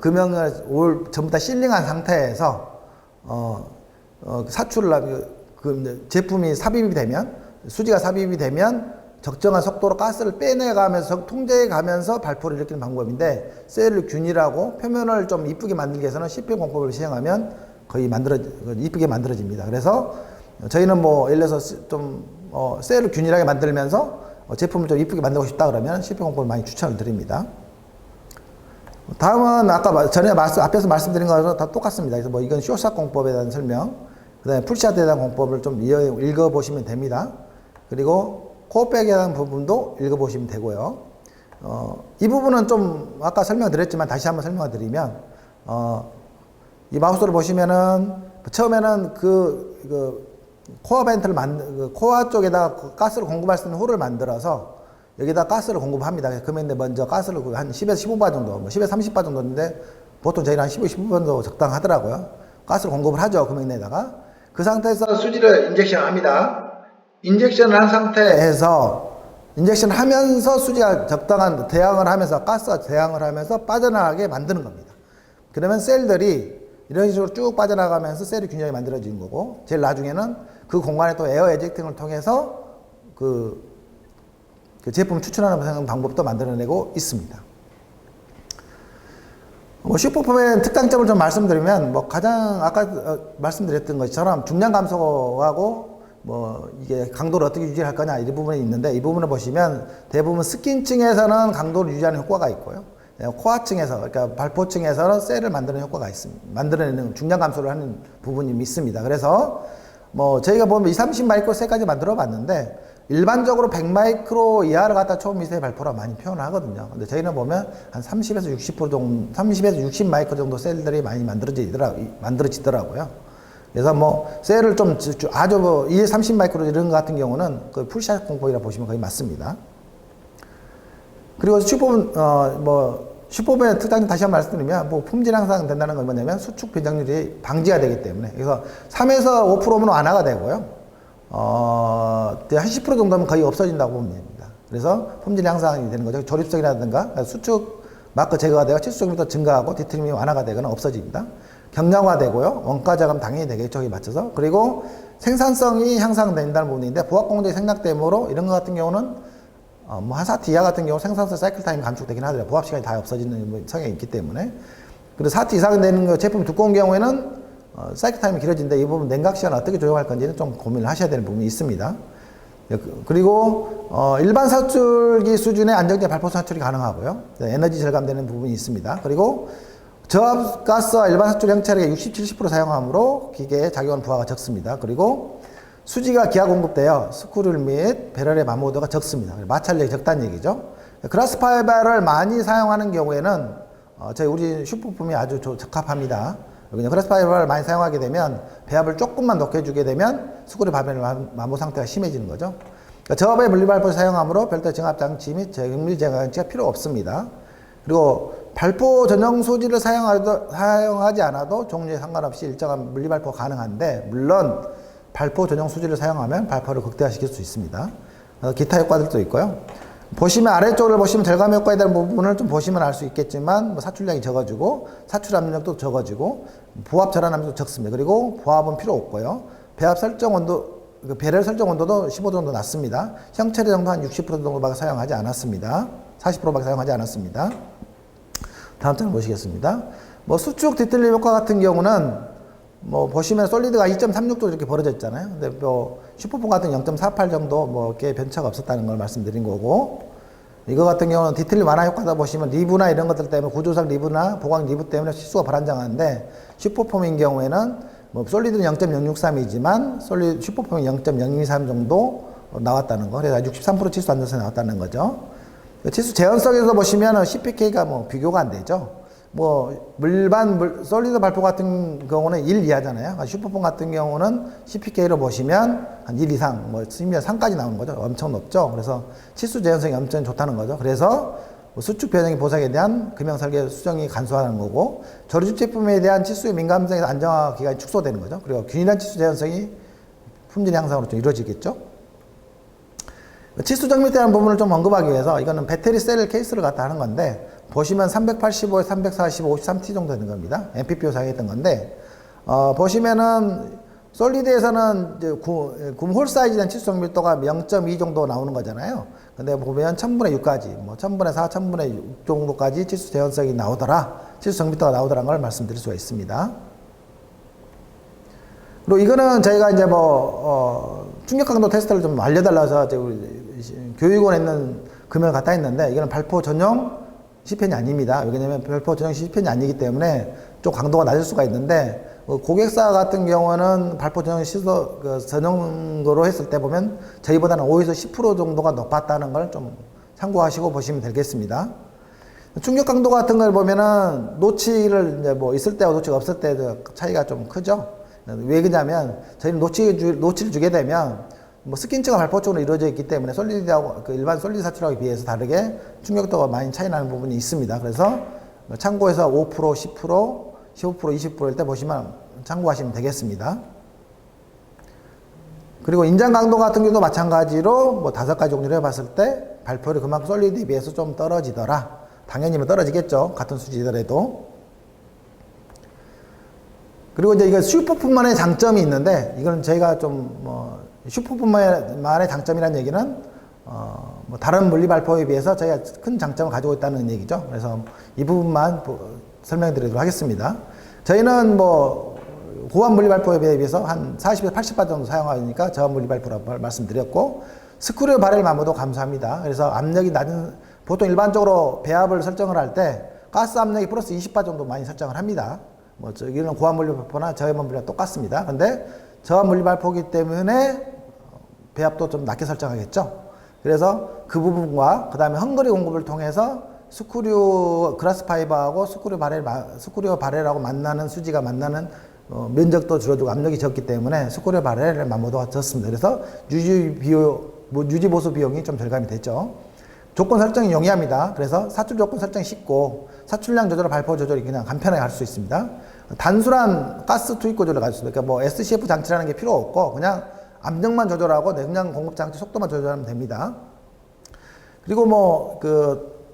Speaker 1: 금형을 전부 다 실링한 상태에서 사출을 제품이 삽입이 되면 수지가 삽입이 되면 적정한 속도로 가스를 빼내가면서 통제해가면서 발포를 일으키는 방법인데 셀을 균일하고 표면을 좀 이쁘게 만들기 위해서는 CPM 공법을 시행하면 거의 이쁘게 만들어집니다. 그래서 저희는 뭐 예를 들어서 좀 셀을 균일하게 만들면서 제품을 좀 이쁘게 만들고 싶다 그러면 CPM 공법을 많이 추천을 드립니다. 다음은 아까 전에 앞에서 말씀드린 거랑 다 똑같습니다. 그래서 뭐 이건 쇼샷 공법에 대한 설명, 그 다음에 풀샷에 대한 공법을 좀 읽어보시면 됩니다. 그리고 코어백에 대한 부분도 읽어보시면 되고요. 이 부분은 좀 아까 설명드렸지만 다시 한번 설명을 드리면 이 마우스를 보시면은 처음에는 코어 벤트를 코어 쪽에다가 가스를 공급할 수 있는 홀을 만들어서 여기다 가스를 공급합니다. 그러면 먼저 가스를 한 10에서 15바 정도, 뭐 10에서 30바 정도인데 보통 저희는 한 15바 정도 적당하더라고요. 가스를 공급을 하죠. 금액 내다가. 그 상태에서 수지를 인젝션 합니다. 인젝션을 한 상태에서 인젝션 하면서 수지가 적당한 대항을 하면서 가스가 대항을 하면서 빠져나가게 만드는 겁니다. 그러면 셀들이 이런 식으로 쭉 빠져나가면서 셀이 균형이 만들어지는 거고 제일 나중에는 그 공간에 또 에어 에젝팅을 통해서 그 제품을 추출하는 방법도 만들어내고 있습니다. 뭐 슈퍼폼의 특장점을 좀 말씀드리면 뭐 가장 아까 말씀드렸던 것처럼 중량 감소하고 뭐 이게 강도를 어떻게 유지할 거냐 이 부분이 있는데 이 부분을 보시면 대부분 스킨층에서는 강도를 유지하는 효과가 있고요. 코어층에서 그러니까 발포층에서는 셀을 만드는 효과가 있습니다. 만들어내는 중량 감소를 하는 부분이 있습니다. 그래서 뭐 저희가 보면 20, 30마이크로 셀까지 만들어 봤는데 일반적으로 100마이크로 이하를 갖다 초미세 발포라 많이 표현을 하거든요. 근데 저희는 보면 한 30에서 60% 정도, 30에서 60마이크로 정도 셀들이 많이 만들어지더라고요. 그래서 뭐 셀을 좀 아주 뭐 2에 30마이크로 이런 것 같은 경우는 그 풀샷 공법이라 보시면 거의 맞습니다. 그리고 슈퍼폼의 특장점 다시 한번 말씀드리면 뭐 품질 향상 된다는 건 뭐냐면 수축 변정률이 방지가 되기 때문에 그래서 3에서 5%면 완화가 되고요. 한 10% 정도면 거의 없어진다고 보면 됩니다. 그래서 품질 향상이 되는 거죠. 조립성이라든가 수축 마크 제거가 되고 치수적이 더 증가하고 뒤틀림이 완화가 되거나 없어집니다. 경량화되고요. 원가 절감 당연히 되겠죠. 에 맞춰서. 그리고 생산성이 향상된다는 부분인데 부합 공정의 생략됨으로 이런 것 같은 경우는 뭐 한 사트 이하 같은 경우 생산성 사이클 타임이 감축되긴 하더라고요. 부합 시간이 다 없어지는 성향이 있기 때문에. 그리고 사트 이상 되는 거 제품이 두꺼운 경우에는 사이클 타임이 길어진데 이 부분 냉각 시간을 어떻게 조정할 건지는 좀 고민을 하셔야 되는 부분이 있습니다. 그리고 일반 사출기 수준의 안정된 발포 사출이 가능하고요. 에너지 절감되는 부분이 있습니다. 그리고 저압가스와 일반 사출 형체력의 60, 70% 사용함으로 기계의 작용하는 부하가 적습니다. 그리고 수지가 기하 공급되어 스크류 및 배럴의 마모도가 적습니다. 마찰력이 적다는 얘기죠. 그라스 파이버를 많이 사용하는 경우에는 우리 슈퍼폼이 아주 적합합니다. 그냥 그라스 파이버를 많이 사용하게 되면 배합을 조금만 높게 해주게 되면 스크류 발변 마모 상태가 심해지는 거죠. 그러니까 저압의 물리발포를 사용함으로 별도의 증압장치 및 정밀 제어장치가 필요 없습니다. 그리고 발포 전용 소지를 사용하지 않아도 종류에 상관없이 일정한 물리발포가 가능한데 물론 발포 전용 수지를 사용하면 발포를 극대화시킬 수 있습니다. 기타 효과들도 있고요. 보시면 아래쪽을 보시면 절감 효과에 대한 부분을 좀 보시면 알 수 있겠지만 뭐 사출량이 적어지고 사출 압력도 적어지고 부합 절한 압력도 적습니다. 그리고 부합은 필요 없고요. 배합 설정 온도 배럴 설정 온도도 15도 정도 낮습니다. 형체력 정도 한 60% 정도밖에 사용하지 않았습니다. 40%밖에 사용하지 않았습니다. 다음 장을 보시겠습니다. 뭐 수축 뒤틀림 효과 같은 경우는 뭐 보시면 솔리드가 2.36도 이렇게 벌어져 있잖아요. 근데 뭐 슈퍼폼 같은 0.48 정도 뭐 이렇게 변차가 없었다는 걸 말씀드린 거고 이거 같은 경우는 디틀림 완화 효과다 보시면 리브나 이런 것들 때문에 구조상 리브나 보강 리브 때문에 치수가 불안정한데 슈퍼폼인 경우에는 뭐 솔리드는 0.063이지만 슈퍼폼이 0.023 정도 나왔다는 거. 그래서 63% 치수 안정성이 나왔다는 거죠. 치수 재현성에서 보시면 CPK가 뭐 비교가 안 되죠. 뭐 일반 솔리드 발포 같은 경우는 1 이하잖아요. 슈퍼폼 같은 경우는 CPK로 보시면 한 1 이상, 뭐 심지어 3까지 나오는 거죠. 엄청 높죠. 그래서 치수 재현성이 엄청 좋다는 거죠. 그래서 수축 변형의 보상에 대한 금형 설계 수정이 간소화하는 거고 저류집 제품에 대한 치수의 민감성에서 안정화 기간이 축소되는 거죠. 그리고 균일한 치수 재현성이 품질 향상으로 좀 이루어지겠죠. 치수 정밀에 대한 부분을 좀 언급하기 위해서 이거는 배터리 셀 케이스를 갖다 하는 건데 보시면 385에 345, 53T 정도 되는 겁니다. MPPO 사용했던 건데 보시면은 솔리드에서는 이제 홈홀 사이즈에 대한 치수 정밀도가 0.2 정도 나오는 거잖아요. 근데 보면 1000분의 6까지, 뭐 1000분의 4, 1000분의 6 정도까지 치수 재현성이 나오더라, 치수 정밀도가 나오더라는 걸 말씀드릴 수가 있습니다. 그리고 이거는 저희가 이제 충격 강도 테스트를 좀 알려달라서 교육원에 있는 금형을 갖다 했는데 이거는 발포 전용 C펜이 아닙니다. 왜냐면 발포 전용 C펜이 아니기 때문에 좀 강도가 낮을 수가 있는데 고객사 같은 경우는 발포 전용 전용으로 했을 때 보면 저희보다는 5에서 10% 정도가 높았다는 걸 좀 참고하시고 보시면 되겠습니다. 충격 강도 같은 걸 보면은 노치를 이제 뭐 있을 때와 노치가 없을 때 차이가 좀 크죠. 왜 그러냐면 저희는 노치를 주게 되면 뭐 스킨층과 발포 쪽으로 이루어져 있기 때문에 솔리드하고 일반 솔리드 사출하고 비해서 다르게 충격도가 많이 차이 나는 부분이 있습니다. 그래서 참고해서 5%, 10%, 15%, 20%일 때 보시면 참고하시면 되겠습니다. 그리고 인장 강도 같은 경우도 마찬가지로 뭐 5가지 종류를 해봤을 때 발포율이 그만큼 솔리드에 비해서 좀 떨어지더라. 당연히 뭐 떨어지겠죠. 같은 수지더라도. 그리고 이제 이거 슈퍼폼만의 장점이 있는데 이거는 저희가 좀 슈퍼폼만의 장점이라는 얘기는 다른 물리 발포에 비해서 저희가 큰 장점을 가지고 있다는 얘기죠. 그래서 이 부분만 설명드리도록 하겠습니다. 저희는 뭐 고압 물리 발포에 비해서 한 40에서 80바 정도 사용하니까 저압 물리 발포라고 말씀드렸고, 스크류 바렐 마모도 감소합니다. 그래서 압력이 낮은, 보통 일반적으로 배압을 설정을 할 때 가스 압력이 플러스 20바 정도 많이 설정을 합니다. 뭐 저기는 고압 물리 발포나 저압 물리랑 똑같습니다. 근데 저압 물리 발포이기 때문에 배압도 좀 낮게 설정하겠죠. 그래서 그 부분과 그 다음에 헝거리 공급을 통해서 스크류 그라스 파이버하고 스크류 바렐하고 만나는 수지가 만나는 면적도 줄어들고 압력이 적기 때문에 스크류 바렐의 마모도 적습니다. 그래서 유지 보수 비용이 좀 절감이 됐죠. 조건 설정이 용이합니다. 그래서 사출 조건 설정이 쉽고 사출량 조절, 발포 조절이 그냥 간편하게 할 수 있습니다. 단순한 가스 투입 구조를 가질 수 있어요. 그러니까 뭐 SCF 장치라는 게 필요 없고 그냥 압력만 조절하고 냉량 공급 장치 속도만 조절하면 됩니다. 그리고 뭐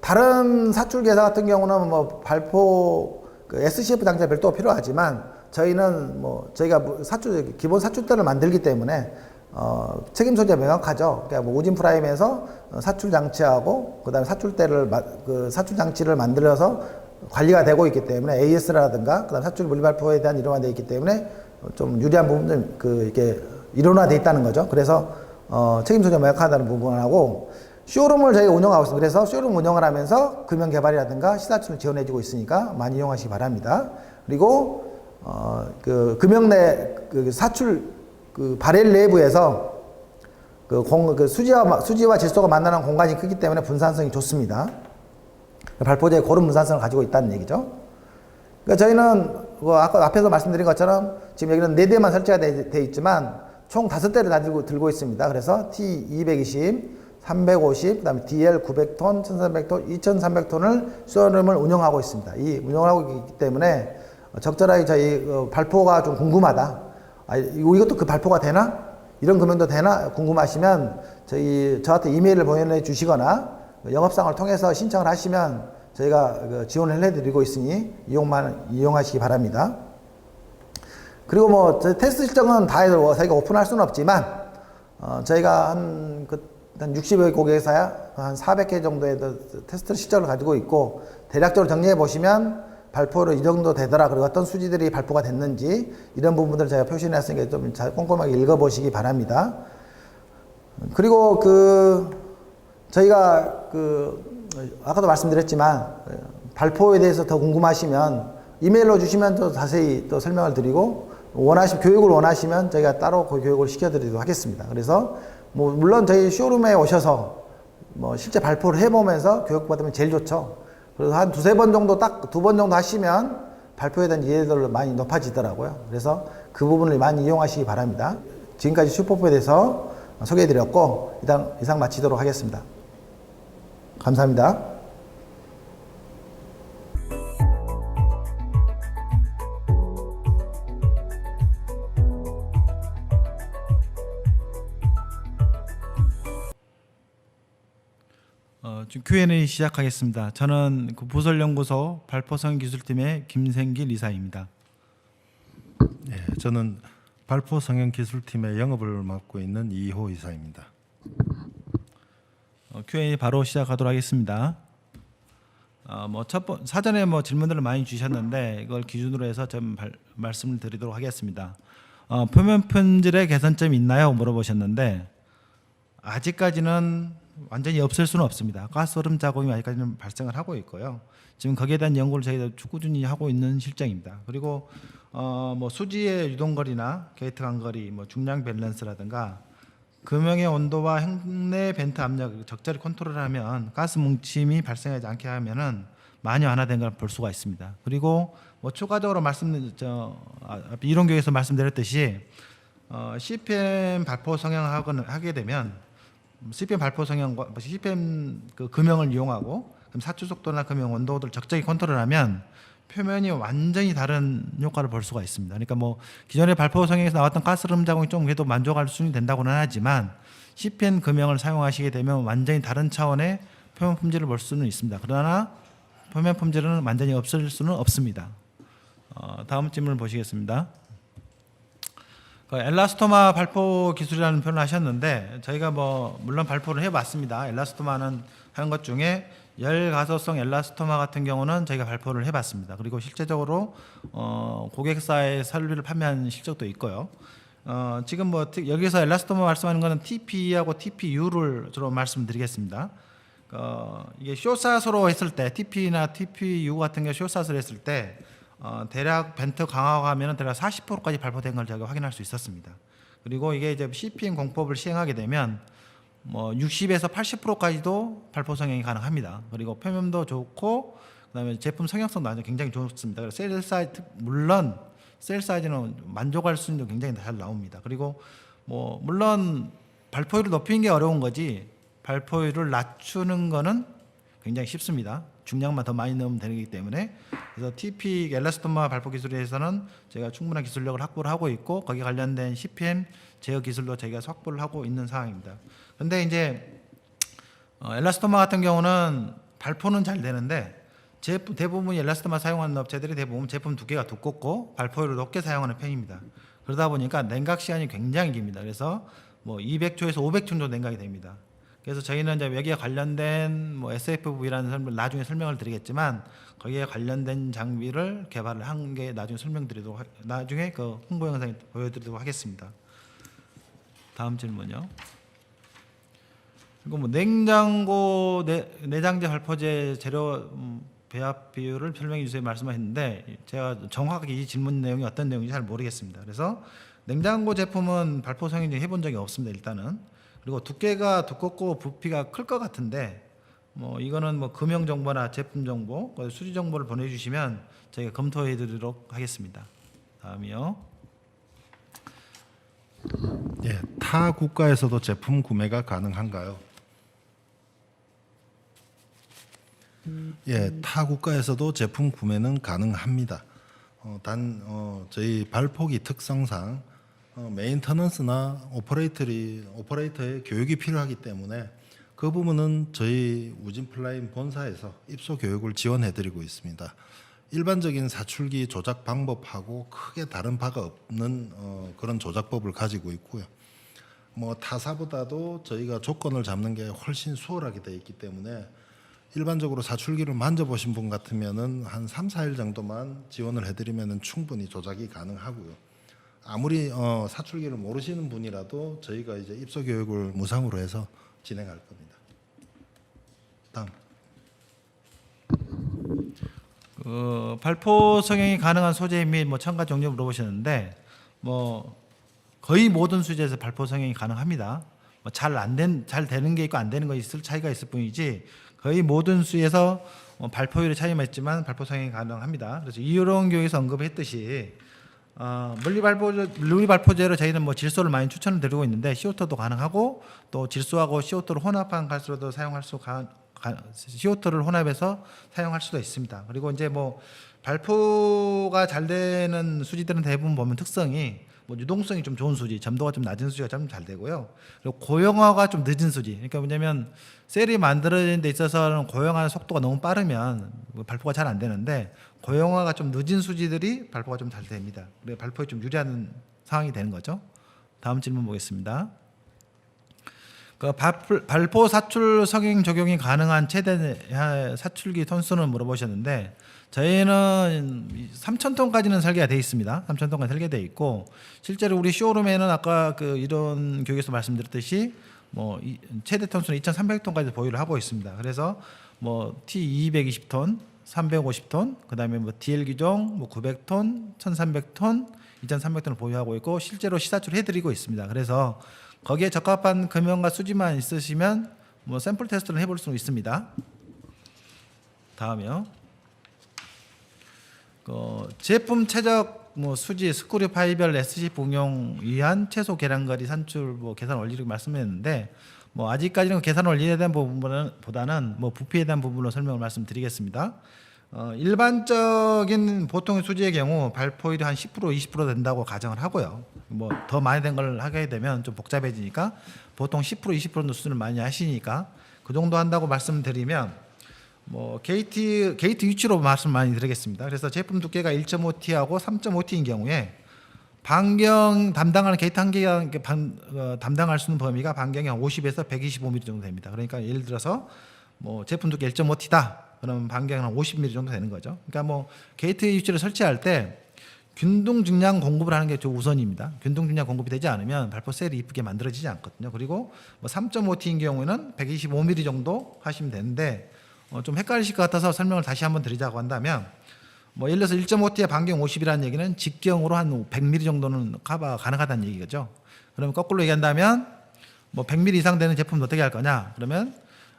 Speaker 1: 다른 사출 계사 같은 경우는 뭐 발포 SCF 장치가 별도 필요하지만 저희는 저희가 기본 사출대를 만들기 때문에 책임 소재가 명확하죠. 그러니까 뭐 오진 프라임에서 사출 장치하고 그다음에 사출대를 사출 장치를 만들어서 관리가 되고 있기 때문에 AS라든가 그다음 사출 물리 발포에 대한 이론화 되어 있기 때문에 좀 유리한 부분들 이렇게 이론화되어 있다는 거죠. 그래서 책임 소재가 명확하다는 부분하고 쇼룸을 저희가 운영하고 있습니다. 그래서 쇼룸 운영을 하면서 금형 개발이라든가 시사출을 지원해주고 있으니까 많이 이용하시기 바랍니다. 그리고 금형 내 사출 바렐 내부에서 수지와 질소가 만나는 공간이 크기 때문에 분산성이 좋습니다. 발포제에 그런 분산성을 가지고 있다는 얘기죠. 그러니까 저희는 아까 앞에서 말씀드린 것처럼 지금 여기는 4대만 설치가 되어 있지만 총 5대를 다 들고 있습니다. 그래서 T220, 350, 그다음에 DL 900톤, 1300톤, 2300톤을 쇼룸을 운영하고 있습니다. 이 운영하고 있기 때문에 적절하게 저희 발포가 좀 궁금하다. 이것도 그 발포가 되나? 이런 금형도 되나? 궁금하시면 저한테 이메일을 보내주시거나 영업상을 통해서 신청을 하시면 저희가 지원을 해드리고 있으니 이용하시기 바랍니다. 그리고 뭐 테스트 실적은 다 해서 저희가 오픈할 수는 없지만 저희가 한 60여 고객사야 한 400개 정도의 테스트 실적을 가지고 있고 대략적으로 정리해 보시면 발포를 이 정도 되더라. 그리고 어떤 수지들이 발포가 됐는지 이런 부분들을 제가 표시해놨으니까 좀 잘 꼼꼼하게 읽어보시기 바랍니다. 그리고 저희가 아까도 말씀드렸지만 발포에 대해서 더 궁금하시면 이메일로 주시면 또 자세히 또 설명을 드리고 교육을 원하시면 저희가 따로 그 교육을 시켜드리도록 하겠습니다. 그래서 물론 저희 쇼룸에 오셔서 실제 발포를 해보면서 교육받으면 제일 좋죠. 그래서 한 2-3번 정도 딱 2번 정도 하시면 발포에 대한 이해도가 많이 높아지더라고요. 그래서 그 부분을 많이 이용하시기 바랍니다. 지금까지 슈퍼포에 대해서 소개해드렸고 이상 마치도록 하겠습니다. 감사합니다.
Speaker 2: 지금 Q&A 시작하겠습니다. 저는 부설연구소 발포성형기술팀의 김생길 이사입니다.
Speaker 3: 네, 저는 발포성형기술팀의 영업을 맡고 있는 이호 이사입니다.
Speaker 2: Q&A 바로 시작하도록 하겠습니다. 사전에 질문들을 많이 주셨는데 이걸 기준으로 해서 좀 말씀을 드리도록 하겠습니다. 표면 품질의 개선점이 있나요? 물어보셨는데 아직까지는 완전히 없앨 수는 없습니다. 가스 얼음 자국이 아직까지는 발생을 하고 있고요. 지금 거기에 대한 연구를 저희가 꾸준히 하고 있는 실정입니다. 그리고 수지의 유동거리나 게이트 간거리, 중량 밸런스라든가 금형의 온도와 행내 벤트 압력을 적절히 컨트롤하면 가스 뭉침이 발생하지 않게 하면은 많이 완화된 걸 볼 수가 있습니다. 그리고 추가적으로 이론 교육에서 말씀드렸듯이 CPM 발포 성형을 하게 되면 CPM 발포 성형과 CPM 금형을 이용하고 그럼 사출 속도나 금형 온도를 적절히 컨트롤하면 표면이 완전히 다른 효과를 볼 수가 있습니다. 그러니까 기존의 발포 성형에서 나왔던 가스름 자국이 좀 그래도 만족할 수는 된다고는 하지만 CPM 금형을 사용하시게 되면 완전히 다른 차원의 표면 품질을 볼 수는 있습니다. 그러나 표면 품질은 완전히 없을 수는 없습니다. 다음 질문을 보시겠습니다. 엘라스토마 발포 기술이라는 표현을 하셨는데 저희가 물론 발포를 해봤습니다. 엘라스토마는 하는 것 중에 열 가소성 엘라스토마 같은 경우는 저희가 발표를 해봤습니다. 그리고 실제적으로 고객사에 설비를 판매한 실적도 있고요. 지금 뭐 여기서 엘라스토마 말씀하는 거는 TP하고 TPU를 주로 말씀드리겠습니다. 이게 쇼사스로 했을 때 TP나 TPU 같은 게 쇼사스로 했을 때 대략 벤트 강화하면은 대략 40%까지 발표된 걸 저희가 확인할 수 있었습니다. 그리고 이게 이제 CPM 공법을 시행하게 되면 뭐 60에서 80%까지도 발포 성형이 가능합니다. 그리고 표면도 좋고 그다음에 제품 성형성도 아주 굉장히 좋습니다. 그래서 셀 사이즈 물론 셀 사이즈는 만족할 수 있는 굉장히 잘 나옵니다. 그리고 뭐 물론 발포율을 높이는 게 어려운 거지 발포율을 낮추는 거는 굉장히 쉽습니다. 중량만 더 많이 넣으면 되기 때문에 그래서 TP 엘라스토마 발포 기술에서는 저희가 충분한 기술력을 확보를 하고 있고 거기에 관련된 CPM 제어 기술도 저희가 확보를 하고 있는 상황입니다. 그런데 이제 엘라스토마 같은 경우는 발포는 잘 되는데 대부분 엘라스토마 사용하는 업체들이 대부분 제품 두께가 두껍고 발포율을 높게 사용하는 편입니다. 그러다 보니까 냉각 시간이 굉장히 깁니다. 그래서 뭐 200초에서 500초 정도 냉각이 됩니다. 그래서 저희는 이제 여기에 관련된 뭐 SFV라는 설명 나중에 설명을 드리겠지만 거기에 관련된 장비를 개발을 한 게 나중에 설명드리도록 나중에 그 홍보 영상 보여드리도록 하겠습니다. 다음 질문요. 그리고 뭐 냉장고 내장재 발포제 재료 배합 비율을 설명해 주세요 말씀하셨는데 제가 정확하게 이 질문 내용이 어떤 내용인지 잘 모르겠습니다. 그래서 냉장고 제품은 발포 성형제 해본 적이 없습니다. 일단은. 그리고 두께가 두껍고 부피가 클 것 같은데 뭐 이거는 뭐 금형 정보나 제품 정보, 수지 정보를 보내주시면 저희가 검토해드리도록 하겠습니다. 다음이요.
Speaker 3: 예, 타 국가에서도 제품 구매가 가능한가요? 예, 타 국가에서도 제품 구매는 가능합니다. 저희 발포기 특성상 메인터넌스나 오퍼레이터의 교육이 필요하기 때문에 그 부분은 저희 우진플라임 본사에서 입소 교육을 지원해드리고 있습니다. 일반적인 사출기 조작 방법하고 크게 다른 바가 없는 그런 조작법을 가지고 있고요. 뭐 타사보다도 저희가 조건을 잡는 게 훨씬 수월하게 되어 있기 때문에 일반적으로 사출기를 만져보신 분 같으면은 한 3, 4일 정도만 지원을 해드리면은 충분히 조작이 가능하고요. 아무리 사출기를 모르시는 분이라도 저희가 이제 입소 교육을 무상으로 해서 진행할 겁니다. 다음.
Speaker 2: 발포 성형이 가능한 소재 및 뭐 첨가 종류 물어보셨는데 뭐 거의 모든 수제에서 발포 성형이 가능합니다. 뭐 잘 되는 게 있고 안 되는 거 있을 차이가 있을 뿐이지 거의 모든 수에서 발포율의 차이만 있지만 발포 성형이 가능합니다. 그래서 이런 교육에서 언급했듯이 물리 발포제로 저희는 뭐 질소를 많이 추천을 드리고 있는데 CO2도 가능하고 또 질소하고 CO2를 혼합한 가스로도 사용할 수 CO2를 혼합해서 사용할 수도 있습니다. 그리고 이제 뭐 발포가 잘 되는 수지들은 대부분 보면 특성이 뭐 유동성이 좀 좋은 수지, 점도가 좀 낮은 수지가 좀 잘 되고요. 그리고 고형화가 좀 늦은 수지. 그러니까 뭐냐면 셀이 만들어지는 데 있어서는 고형화는 속도가 너무 빠르면 발포가 잘 안 되는데 고형화가 좀 늦은 수지들이 발포가 좀 잘 됩니다. 그래서 발포에 좀 유리한 상황이 되는 거죠. 다음 질문 보겠습니다. 그 발포 사출 성형 적용이 가능한 최대 사출기 톤수는 물어보셨는데 저희는 3,000톤까지는 설계가 되어 있습니다. 3,000톤까지 설계되어 있고 실제로 우리 쇼룸에는 아까 그 이런 교육에서 말씀드렸듯이 뭐 최대 톤수는 2,300톤까지 보유를 하고 있습니다. 그래서 뭐 T220톤, 350톤, 그다음에 뭐 DL 기종 뭐 900톤, 1,300톤, 2,300톤을 보유하고 있고 실제로 시사출해 드리고 있습니다. 그래서 거기에 적합한 금형과 수지만 있으시면 뭐 샘플 테스트를 해볼 수 있습니다. 다음이요. 제품 최적 뭐 수지 스크류 파이별 SC 복용 위한 최소 계량거리 산출 뭐 계산 원리를 말씀했는데 뭐 아직까지는 계산 원리에 대한 부분보다는 뭐 부피에 대한 부분으로 설명을 말씀드리겠습니다. 일반적인 보통의 수지의 경우 발포율이 한 10% 20% 된다고 가정을 하고요. 뭐 더 많이 된 걸 하게 되면 좀 복잡해지니까 보통 10% 20% 수준을 많이 하시니까 그 정도 한다고 말씀드리면 뭐 게이트 위치로 말씀 많이 드리겠습니다. 그래서 제품 두께가 1.5T하고 3.5T인 경우에 반경 담당하는 게이트 한 개가 담당할 수 있는 범위가 반경이 한 50에서 125mm 정도 됩니다. 그러니까 예를 들어서 뭐 제품 두께 1.5T다. 그러면 반경은 한 50mm 정도 되는 거죠. 그러니까 뭐 게이트 위치를 설치할 때 균등 중량 공급을 하는 게 좀 우선입니다. 균등 중량 공급이 되지 않으면 발포 셀이 이쁘게 만들어지지 않거든요. 그리고 뭐 3.5T인 경우에는 125mm 정도 하시면 되는데 좀 헷갈리실 것 같아서 설명을 다시 한번 드리자고 한다면 뭐 예를 들어서 1.5T의 반경 50이라는 얘기는 직경으로 한 100mm 정도는 커버가 가능하다는 얘기죠. 그러면 거꾸로 얘기한다면 뭐 100mm 이상 되는 제품 어떻게 할 거냐? 그러면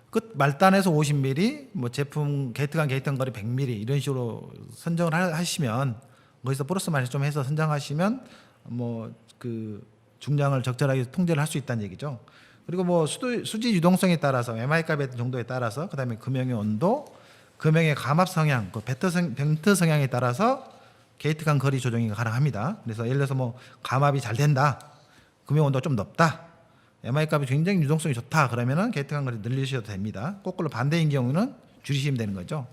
Speaker 2: 끝 말단에서 50mm, 뭐 제품 게이트 간 거리 100mm 이런 식으로 선정을 하시면 거기서 플러스 마이너스 좀 해서 선정하시면 뭐 그 중량을 적절하게 통제를 할 수 있다는 얘기죠. 그리고 뭐 수지 유동성에 따라서 MI 값의 정도에 따라서 그다음에 금형의 온도, 금형의 감압 성향, 그 벤트 성향에 따라서 게이트 간 거리 조정이 가능합니다. 그래서 예를 들어서 뭐 감압이 잘 된다, 금형 온도가 좀 높다, MI 값이 굉장히 유동성이 좋다 그러면은 게이트 간 거리 늘리셔도 됩니다. 거꾸로 반대인 경우는 줄이시면 되는 거죠.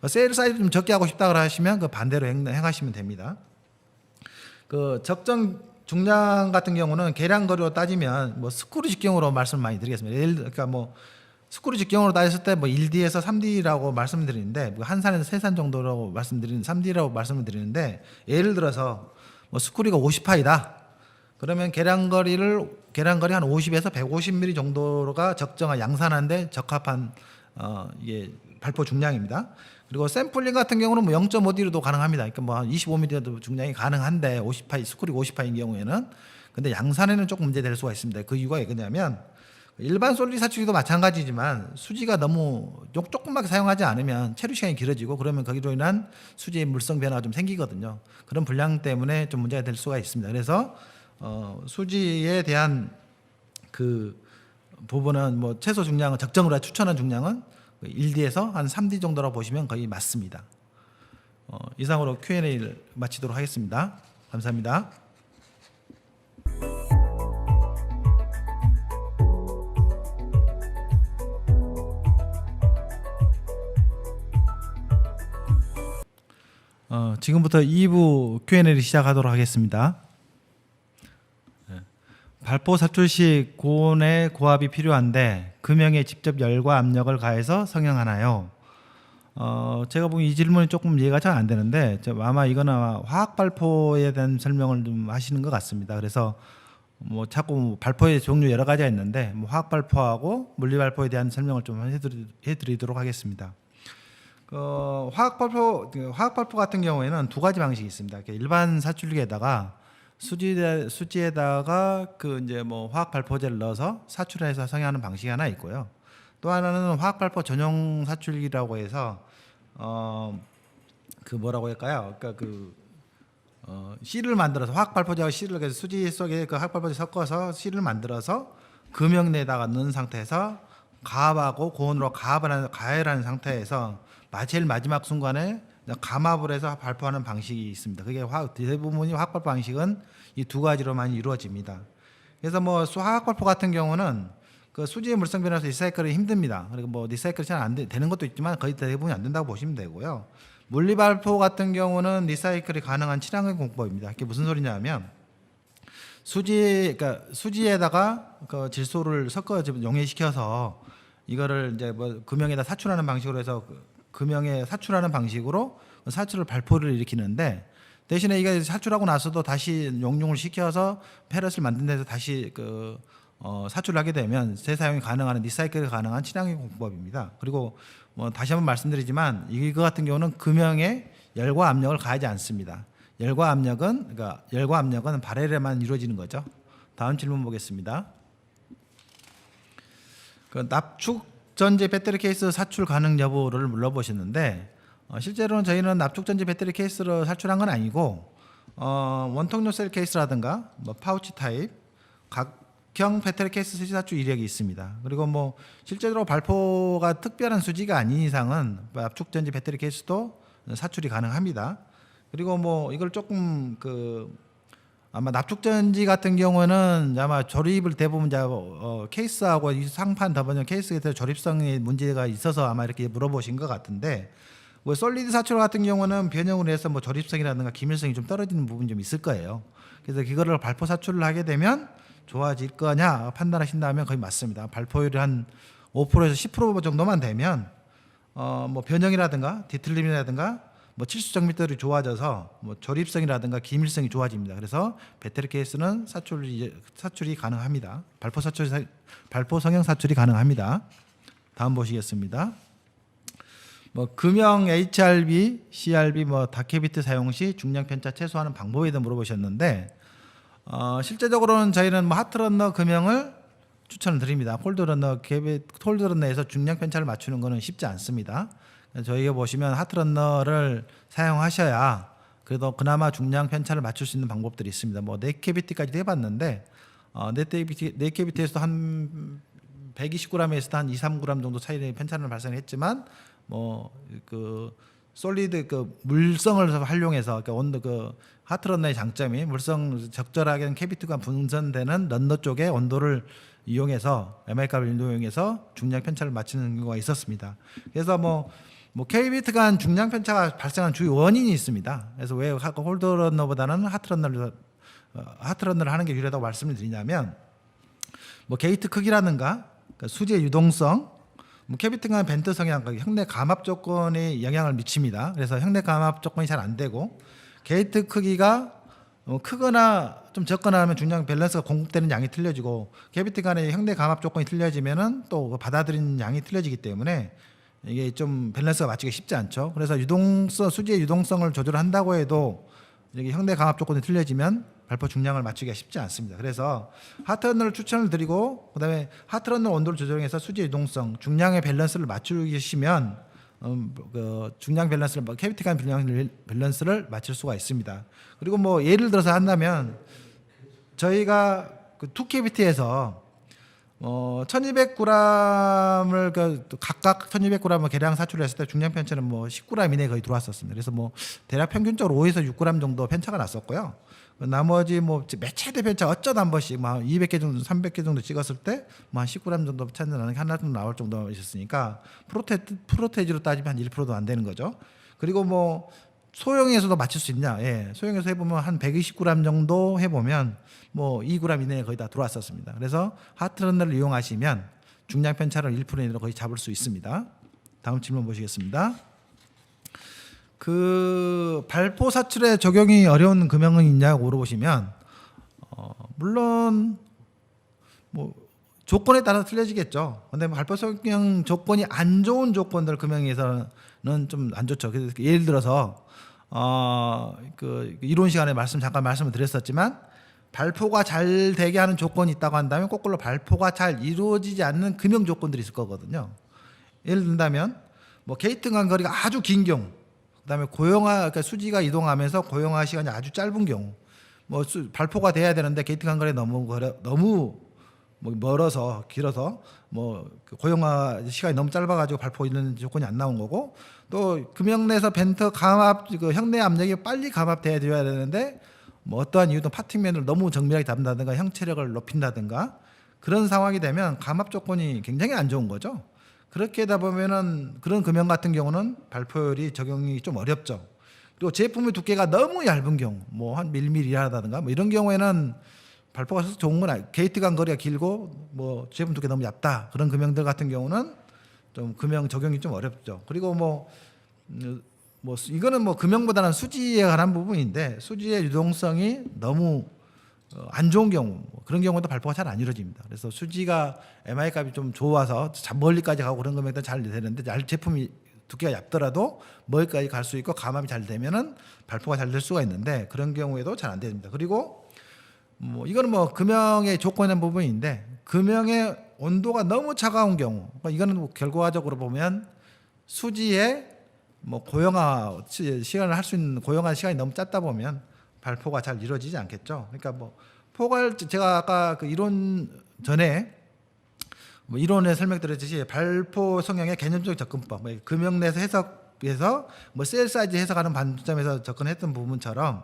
Speaker 2: 세일 사이즈 좀 적게 하고 싶다 하시면 그 반대로 행하시면 됩니다. 그 적정 중량 같은 경우는 계량 거리로 따지면 뭐 스크류 직경으로 말씀을 많이 드리겠습니다. 그러니까 뭐 스크류 직경으로 따졌을 때 뭐 1D에서 3D라고 말씀드리는데 뭐 한 산에서 세 산 정도라고 말씀드리는 3D라고 말씀을 드리는데 예를 들어서 뭐 스크류가 50파이다. 그러면 계량 거리 한 50에서 150mm 정도가 적정한 양산한데 적합한 이게 발포 중량입니다. 그리고 샘플링 같은 경우는 뭐 0.5D로도 가능합니다. 그러니까 뭐 25mm도 중량이 가능한데 50파이 스크류 50파인 경우에는 근데 양산에는 조금 문제될 수가 있습니다. 그 이유가 뭐냐면 일반 솔리드 사출기도 마찬가지지만 수지가 너무 조금밖에 사용하지 않으면 체류 시간이 길어지고 그러면 거기로 인한 수지의 물성 변화가 좀 생기거든요. 그런 불량 때문에 좀 문제가 될 수가 있습니다. 그래서 수지에 대한 그 부분은 뭐 최소 중량은 적정으로 추천한 중량은 1D에서 한 3D 정도라고 보시면 거의 맞습니다. 이상으로 Q&A를 마치도록 하겠습니다. 감사합니다. 지금부터 2부 Q&A를 시작하도록 하겠습니다. 발포 사출 시 고온의 고압이 필요한데 금형에 직접 열과 압력을 가해서 성형하나요? 제가 보기엔 이 질문이 조금 이해가 잘 안 되는데 아마 이거는 화학 발포에 대한 설명을 좀 하시는 것 같습니다. 그래서 뭐 자꾸 발포의 종류 여러 가지가 있는데 뭐 화학 발포하고 물리 발포에 대한 설명을 좀 해드리도록 하겠습니다. 화학 발포 같은 경우에는 두 가지 방식이 있습니다. 일반 사출기에다가 수지에다가 그 이제 뭐 화학 발포제를 넣어서 사출해서 성형하는 방식이 하나 있고요. 또 하나는 화학 발포 전용 사출기라고 해서 그 뭐라고 할까요? 그러니까 실을 만들어서 화학 발포제와 실을 그래서 수지 속에 그 화학 발포제 섞어서 실을 만들어서 금형 내다가 넣은 상태에서 가압하고 고온으로 가열하는 상태에서 제일 마지막 순간에 감압을 해서 발포하는 방식이 있습니다. 그게 대부분이 화학 발포 방식은 이 두 가지로 많이 이루어집니다. 그래서 뭐 화학 발포 같은 경우는 그 수지의 물성 변화에서 리사이클이 힘듭니다. 그리고 뭐 리사이클이 잘 안 되는 것도 있지만 거의 대부분이 안 된다고 보시면 되고요. 물리 발포 같은 경우는 리사이클이 가능한 친환경 공법입니다. 이게 무슨 소리냐면 그러니까 수지에다가 그 질소를 섞어 용해시켜서 이거를 이제 뭐 금형에다 사출하는 방식으로 해서 금형에 사출하는 방식으로 사출을 발포를 일으키는데 대신에 이게 사출하고 나서도 다시 용융을 시켜서 페럿을 만든 데서 다시 사출을 하게 되면 재사용이 가능한 리사이클이 가능한 친환경 공법입니다. 그리고 뭐 다시 한번 말씀드리지만 이거 같은 경우는 금형에 열과 압력을 가하지 않습니다. 열과 압력은 발열에만 이루어지는 거죠. 다음 질문 보겠습니다. 납축 전지 배터리 케이스 사출 가능 여부를 물어보셨는데 실제로는 저희는 납축 전지 배터리 케이스로 사출한 건 아니고 원통료 셀 케이스라든가 뭐 파우치 타입 각형 배터리 케이스 수지 사출 이력이 있습니다. 그리고 뭐 실제로 발포가 특별한 수지가 아닌 이상은 납축 전지 배터리 케이스도 사출이 가능합니다. 그리고 뭐 이걸 조금 아마 납축전지 같은 경우는 아마 조립을 대부분 케이스하고 이 상판 더번역 케이스에서 조립성에 문제가 있어서 아마 이렇게 물어보신 것 같은데 뭐 솔리드 사출 같은 경우는 변형을 해서 뭐 조립성이라든가 기밀성이 좀 떨어지는 부분이 좀 있을 거예요. 그래서 이거를 발포 사출을 하게 되면 좋아질 거냐 판단하신다면 거의 맞습니다. 발포율이 한 5%에서 10% 정도만 되면 뭐 변형이라든가 뒤틀림이라든가 뭐 치수 정밀도들이 좋아져서 뭐 조립성이라든가 기밀성이 좋아집니다. 그래서 배터리 케이스는 사출이 가능합니다. 발포 성형 사출이 가능합니다. 다음 보시겠습니다. 뭐 금형 HRB, CRB 뭐 다케비트 사용 시 중량 편차 최소화하는 방법에 대해 물어보셨는데 실제적으로는 저희는 뭐 하트러너 금형을 추천을 드립니다. 홀드러너에서 중량 편차를 맞추는 것은 쉽지 않습니다. 저희가 보시면 하트러너를 사용하셔야 그래도 그나마 중량 편차를 맞출 수 있는 방법들이 있습니다. 뭐 넥캐비티까지도 해봤는데 넥캐비티에서도 한 120g에서도 한 2, 3g 정도 차이의 편차를 발생했지만 뭐 그 솔리드 그 물성을 활용해서 그러니까 하트러너의 장점이 물성 적절하게 캐비티가 분선되는 런너 쪽의 온도를 이용해서 MI값을 이용해서 중량 편차를 맞추는 경우가 있었습니다. 그래서 뭐 캐비티 간 중량 편차가 발생한 주요 원인이 있습니다. 그래서 왜 홀드러너보다는 하트러너를 하는 게 유리하다고 말씀을 드리냐면 뭐 게이트 크기라든가 그러니까 수지의 유동성, 뭐 캐비티 간 벤트 성향, 형내 감압 조건에 영향을 미칩니다. 그래서 형내 감압 조건이 잘 안 되고 게이트 크기가 크거나 좀 적거나 하면 중량 밸런스가 공급되는 양이 틀려지고 캐비티 간의 형내 감압 조건이 틀려지면은 또 받아들이는 양이 틀려지기 때문에 이게 좀 밸런스가 맞추기 쉽지 않죠. 그래서 수지의 유동성을 조절한다고 해도 이게 형내 감압 조건이 틀려지면 발포 중량을 맞추기가 쉽지 않습니다. 그래서 하트러너를 추천을 드리고 그다음에 하트러너 온도를 조정해서 수지의 유동성, 중량의 밸런스를 맞추시면 그 중량 밸런스를 캐비티 간 중량 밸런스를 맞출 수가 있습니다. 그리고 뭐 예를 들어서 한다면 저희가 그 두 캐비티에서 1,200g을 각각 1,200g을 개량 사출을 했을 때 중량 편차는 뭐 10g 이내에 거의 들어왔었습니다. 그래서 뭐 대략 평균적으로 5에서 6g 정도 편차가 났었고요. 나머지 뭐 몇 차례 편차 어쩌다 한 번씩 막 200개 정도, 300개 정도 찍었을 때 뭐 한 10g 정도 차이 나는 게 하나 정도 나올 정도 있었으니까 프로테이지로 따지면 한 1%도 안 되는 거죠. 그리고 뭐 소형에서도 맞출 수 있냐? 예, 소형에서 해보면 한 120g 정도 해보면 뭐 2g 이내에 거의 다 들어왔었습니다. 그래서 하트러너를 이용하시면 중량 편차를 1% 이내로 거의 잡을 수 있습니다. 다음 질문 보시겠습니다. 그 발포 사출에 적용이 어려운 금형은 있냐고 물어보시면 물론 뭐 조건에 따라 틀려지겠죠. 근데 발포 성형 조건이 안 좋은 조건들 금형에서는 좀 안 좋죠. 그래서 예를 들어서 그 이론 시간에 잠깐 말씀을 드렸었지만 발포가 잘 되게 하는 조건이 있다고 한다면 거꾸로 발포가 잘 이루어지지 않는 금형 조건들이 있을 거거든요. 예를 든다면 뭐 게이트 간 거리가 아주 긴 경우, 그다음에 그러니까 수지가 이동하면서 고용화 시간이 아주 짧은 경우, 뭐 발포가 돼야 되는데 게이트 간 거리 너무 뭐 멀어서 길어서 뭐 고용화 시간이 너무 짧아가지고 발포 있는 조건이 안 나온 거고, 또 금형 내에서 벤트 감압 그 형내 압력이 빨리 감압돼야 되는데 뭐 어떠한 이유든 파팅면을 너무 정밀하게 잡는다든가 형체력을 높인다든가 그런 상황이 되면 감압 조건이 굉장히 안 좋은 거죠. 그렇게 하다 보면은 그런 금형 같은 경우는 발포율이 적용이 좀 어렵죠. 그리고 제품의 두께가 너무 얇은 경우, 뭐 한 1mm라든가 뭐 이런 경우에는 발포가 좋은 건 게이트 간 거리가 길고 뭐 제품 두께 너무 얇다 그런 금형들 같은 경우는 좀 금형 적용이 좀 어렵죠. 그리고 뭐 이거는 뭐 금형보다는 수지에 관한 부분인데 수지의 유동성이 너무 안 좋은 경우 그런 경우도 발포가 잘 안 이루어집니다. 그래서 수지가 MI 값이 좀 좋아서 멀리까지 가고 그런 금액도 잘 되는데 제품이 두께가 얇더라도 멀리까지 갈 수 있고 감압이 잘 되면은 발포가 잘 될 수가 있는데 그런 경우에도 잘 안 됩니다. 그리고 뭐 이거는 뭐 금형의 조건의 부분인데 금형의 온도가 너무 차가운 경우, 이거는 뭐 결과적으로 보면 수지에 뭐 고용화 시간을 할 수 있는 고용화 시간이 너무 짧다 보면 발포가 잘 이루어지지 않겠죠. 그러니까 뭐 제가 아까 그 이론 전에 뭐 이론에 설명드렸듯이 발포 성형의 개념적 접근법, 금형 내에서 해석해서 뭐 셀 사이즈 해석하는 관점에서 접근했던 부분처럼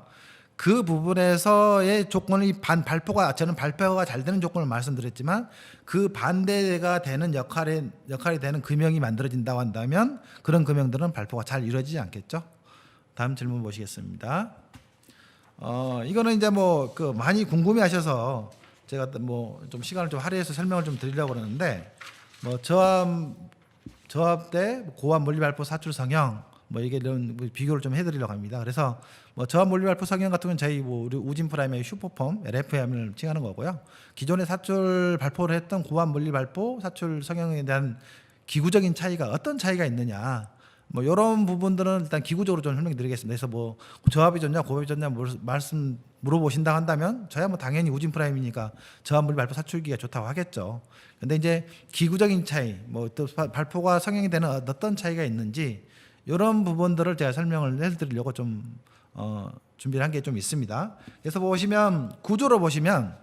Speaker 2: 그 부분에서의 조건이 저는 발포가 잘 되는 조건을 말씀드렸지만 그 반대가 되는 역할이 되는 금형이 만들어진다고 한다면 그런 금형들은 발포가 잘 이루어지지 않겠죠. 다음 질문 보시겠습니다. 이거는 이제 뭐 그 많이 궁금해하셔서 제가 뭐 좀 시간을 좀 할애해서 설명을 좀 드리려고 그러는데 뭐 저압 대 고압 물리 발포 사출 성형 뭐 이게 이런 비교를 좀 해드리려고 합니다. 그래서 뭐 저압 물리 발포 성형 같은 건 저희 뭐 우리 우진 프라임의 슈퍼폼 LFM을 칭하는 거고요. 기존에 사출 발포를 했던 고압 물리 발포 사출 성형에 대한 기구적인 차이가 어떤 차이가 있느냐. 뭐 이런 부분들은 일단 기구적으로 좀 설명드리겠습니다. 그래서 뭐 저압이 좋냐 고압이 좋냐 말씀 물어보신다 한다면 저야 뭐 당연히 우진 프라임이니까 저압 물리 발포 사출기가 좋다고 하겠죠. 근데 이제 기구적인 차이, 뭐 또 발포가 성형이 되는 어떤 차이가 있는지 이런 부분들을 제가 설명을 해드리려고 좀 준비를 한 게 좀 있습니다. 그래서 보시면 구조로 보시면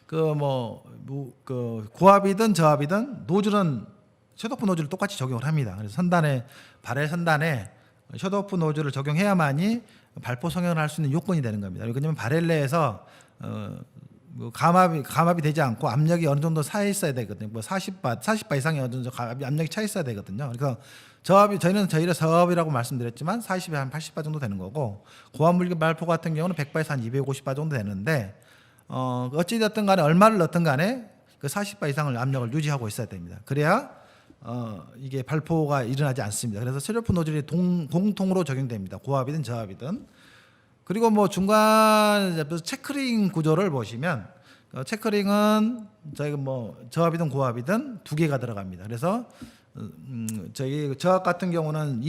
Speaker 2: 그 고압이든 저압이든 노즐은 셧오프 노즐을 똑같이 적용을 합니다. 그래서 발의 선단에 셧오프 노즐을 적용해야만이 발포 성형을 할 수 있는 요건이 되는 겁니다. 왜냐하면 발열 내에서 감압이 되지 않고 압력이 어느 정도 차 있어야 되거든요. 뭐 40바 이상의 어느 정도 압력이 차 있어야 되거든요. 그래서 저희는 저압이라고 말씀드렸지만 40에 한 80바 정도 되는 거고 고압 물리 발포 같은 경우는 100바에서 한 250바 정도 되는데 어찌 됐든 간에 얼마를 넣든 간에 그 40바 이상을 압력을 유지하고 있어야 됩니다. 그래야 이게 발포가 일어나지 않습니다. 그래서 셧오프 노즐이 공통으로 적용됩니다. 고압이든 저압이든. 그리고 뭐 중간 체크링 구조를 보시면 체크링은 저희가 뭐 저압이든 고압이든 두 개가 들어갑니다. 그래서 저희 저압 같은 경우는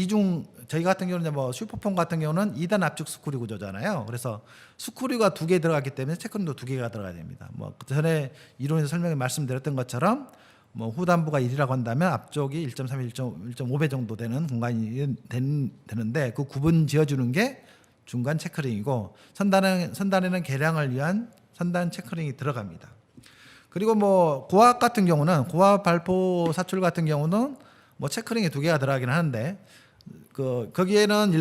Speaker 2: 저희 같은 경우는 뭐 슈퍼폼 같은 경우는 2단 압축 스크류 구조잖아요. 그래서 스크류가 두 개 들어갔기 때문에 체크링도 두 개가 들어가야 됩니다. 뭐 전에 이론에서 설명에 말씀드렸던 것처럼 뭐 후단부가 1이라고 한다면 앞쪽이 1.3, 1.5배 정도 되는 공간이 되는데 그 구분 지어주는 게 중간 체크링이고 선단에는 계량을 위한 선단 체크링이 들어갑니다. 그리고 뭐 고압 같은 경우는 고압 발포 사출 같은 경우는 뭐 체크링이 두 개가 들어가긴 하는데 거기에는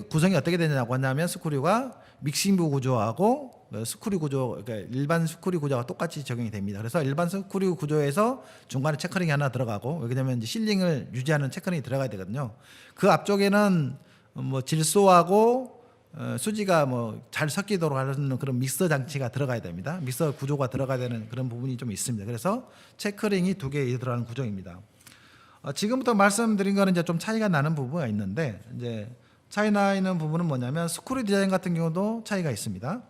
Speaker 2: 구성이 어떻게 되냐고 하냐면 스크류가 믹싱부 구조하고 스크류 구조, 그러니까 일반 스크류 구조가 똑같이 적용이 됩니다. 그래서 일반 스크류 구조에서 중간에 체크링이 하나 들어가고 왜냐하면 이제 실링을 유지하는 체크링이 들어가야 되거든요. 그 앞쪽에는 뭐 질소하고 수지가 뭐 잘 섞이도록 하는 그런 믹서 장치가 들어가야 됩니다. 믹서 구조가 들어가야 되는 그런 부분이 좀 있습니다. 그래서 체크링이 두 개 들어가는 구조입니다. 지금부터 말씀드린 거는 이제 좀 차이가 나는 부분이 있는데 이제 차이 나 있는 부분은 뭐냐면 스크류 디자인 같은 경우도 차이가 있습니다.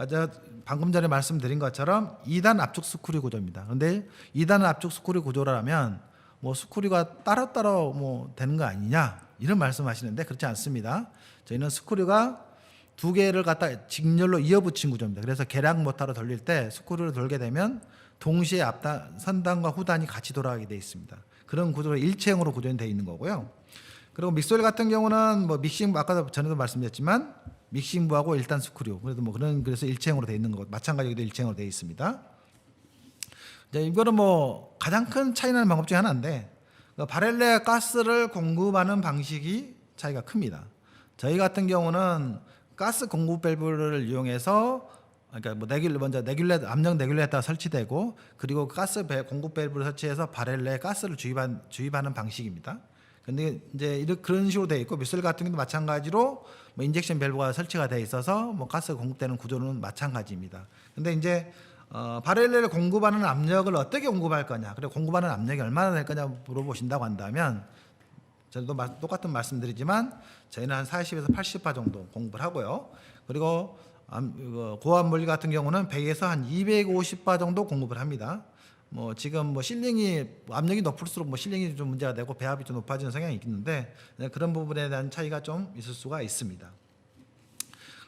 Speaker 2: 제가 방금 전에 말씀드린 것처럼 2단 압축 스크류 구조입니다. 그런데 2단 압축 스크류 구조라면 뭐 스크류가 따로따로 뭐 되는 거 아니냐 이런 말씀하시는데 그렇지 않습니다. 저희는 스크류가 두 개를 갖다 직렬로 이어붙인 구조입니다. 그래서 계량 모터로 돌릴 때 스크류를 돌게 되면 동시에 선단과 후단이 같이 돌아가게 되어 있습니다. 그런 구조로 일체형으로 구조는 되어 있는 거고요. 그리고 믹스오일 같은 경우는 뭐 아까 전에도 말씀드렸지만 믹싱부하고 1단 스크류 그래서 일체형으로 되어 있는 것 마찬가지로 일체형으로 되어 있습니다. 이제 이거는 뭐 가장 큰 차이 나는 방법 중에 하나인데 바렐레 가스를 공급하는 방식이 차이가 큽니다. 저희 같은 경우는 가스 공급 밸브를 이용해서 그러니까 뭐 압력 내귤레이터가 설치되고 그리고 가스 공급 밸브를 설치해서 바렐레에 가스를 주입하는 방식입니다. 근데 이제 그런 식으로 되어 있고 믹스오일 같은 경우도 마찬가지로 뭐 인젝션 밸브가 설치가 되어 있어서 뭐 가스 공급되는 구조는 마찬가지입니다. 근데 이제 바렐레를 공급하는 압력을 어떻게 공급할 거냐, 그리고 공급하는 압력이 얼마나 될 거냐 물어보신다고 한다면 저도 똑같은 말씀드리지만 저희는 한 40에서 80바 정도 공급을 하고요. 그리고 고압 물리 같은 경우는 100에서 한 250바 정도 공급을 합니다. 뭐 지금 뭐 실링이 압력이 높을수록 뭐 실링이 좀 문제가 되고 배압이 좀 높아지는 성향이 있는데 그런 부분에 대한 차이가 좀 있을 수가 있습니다.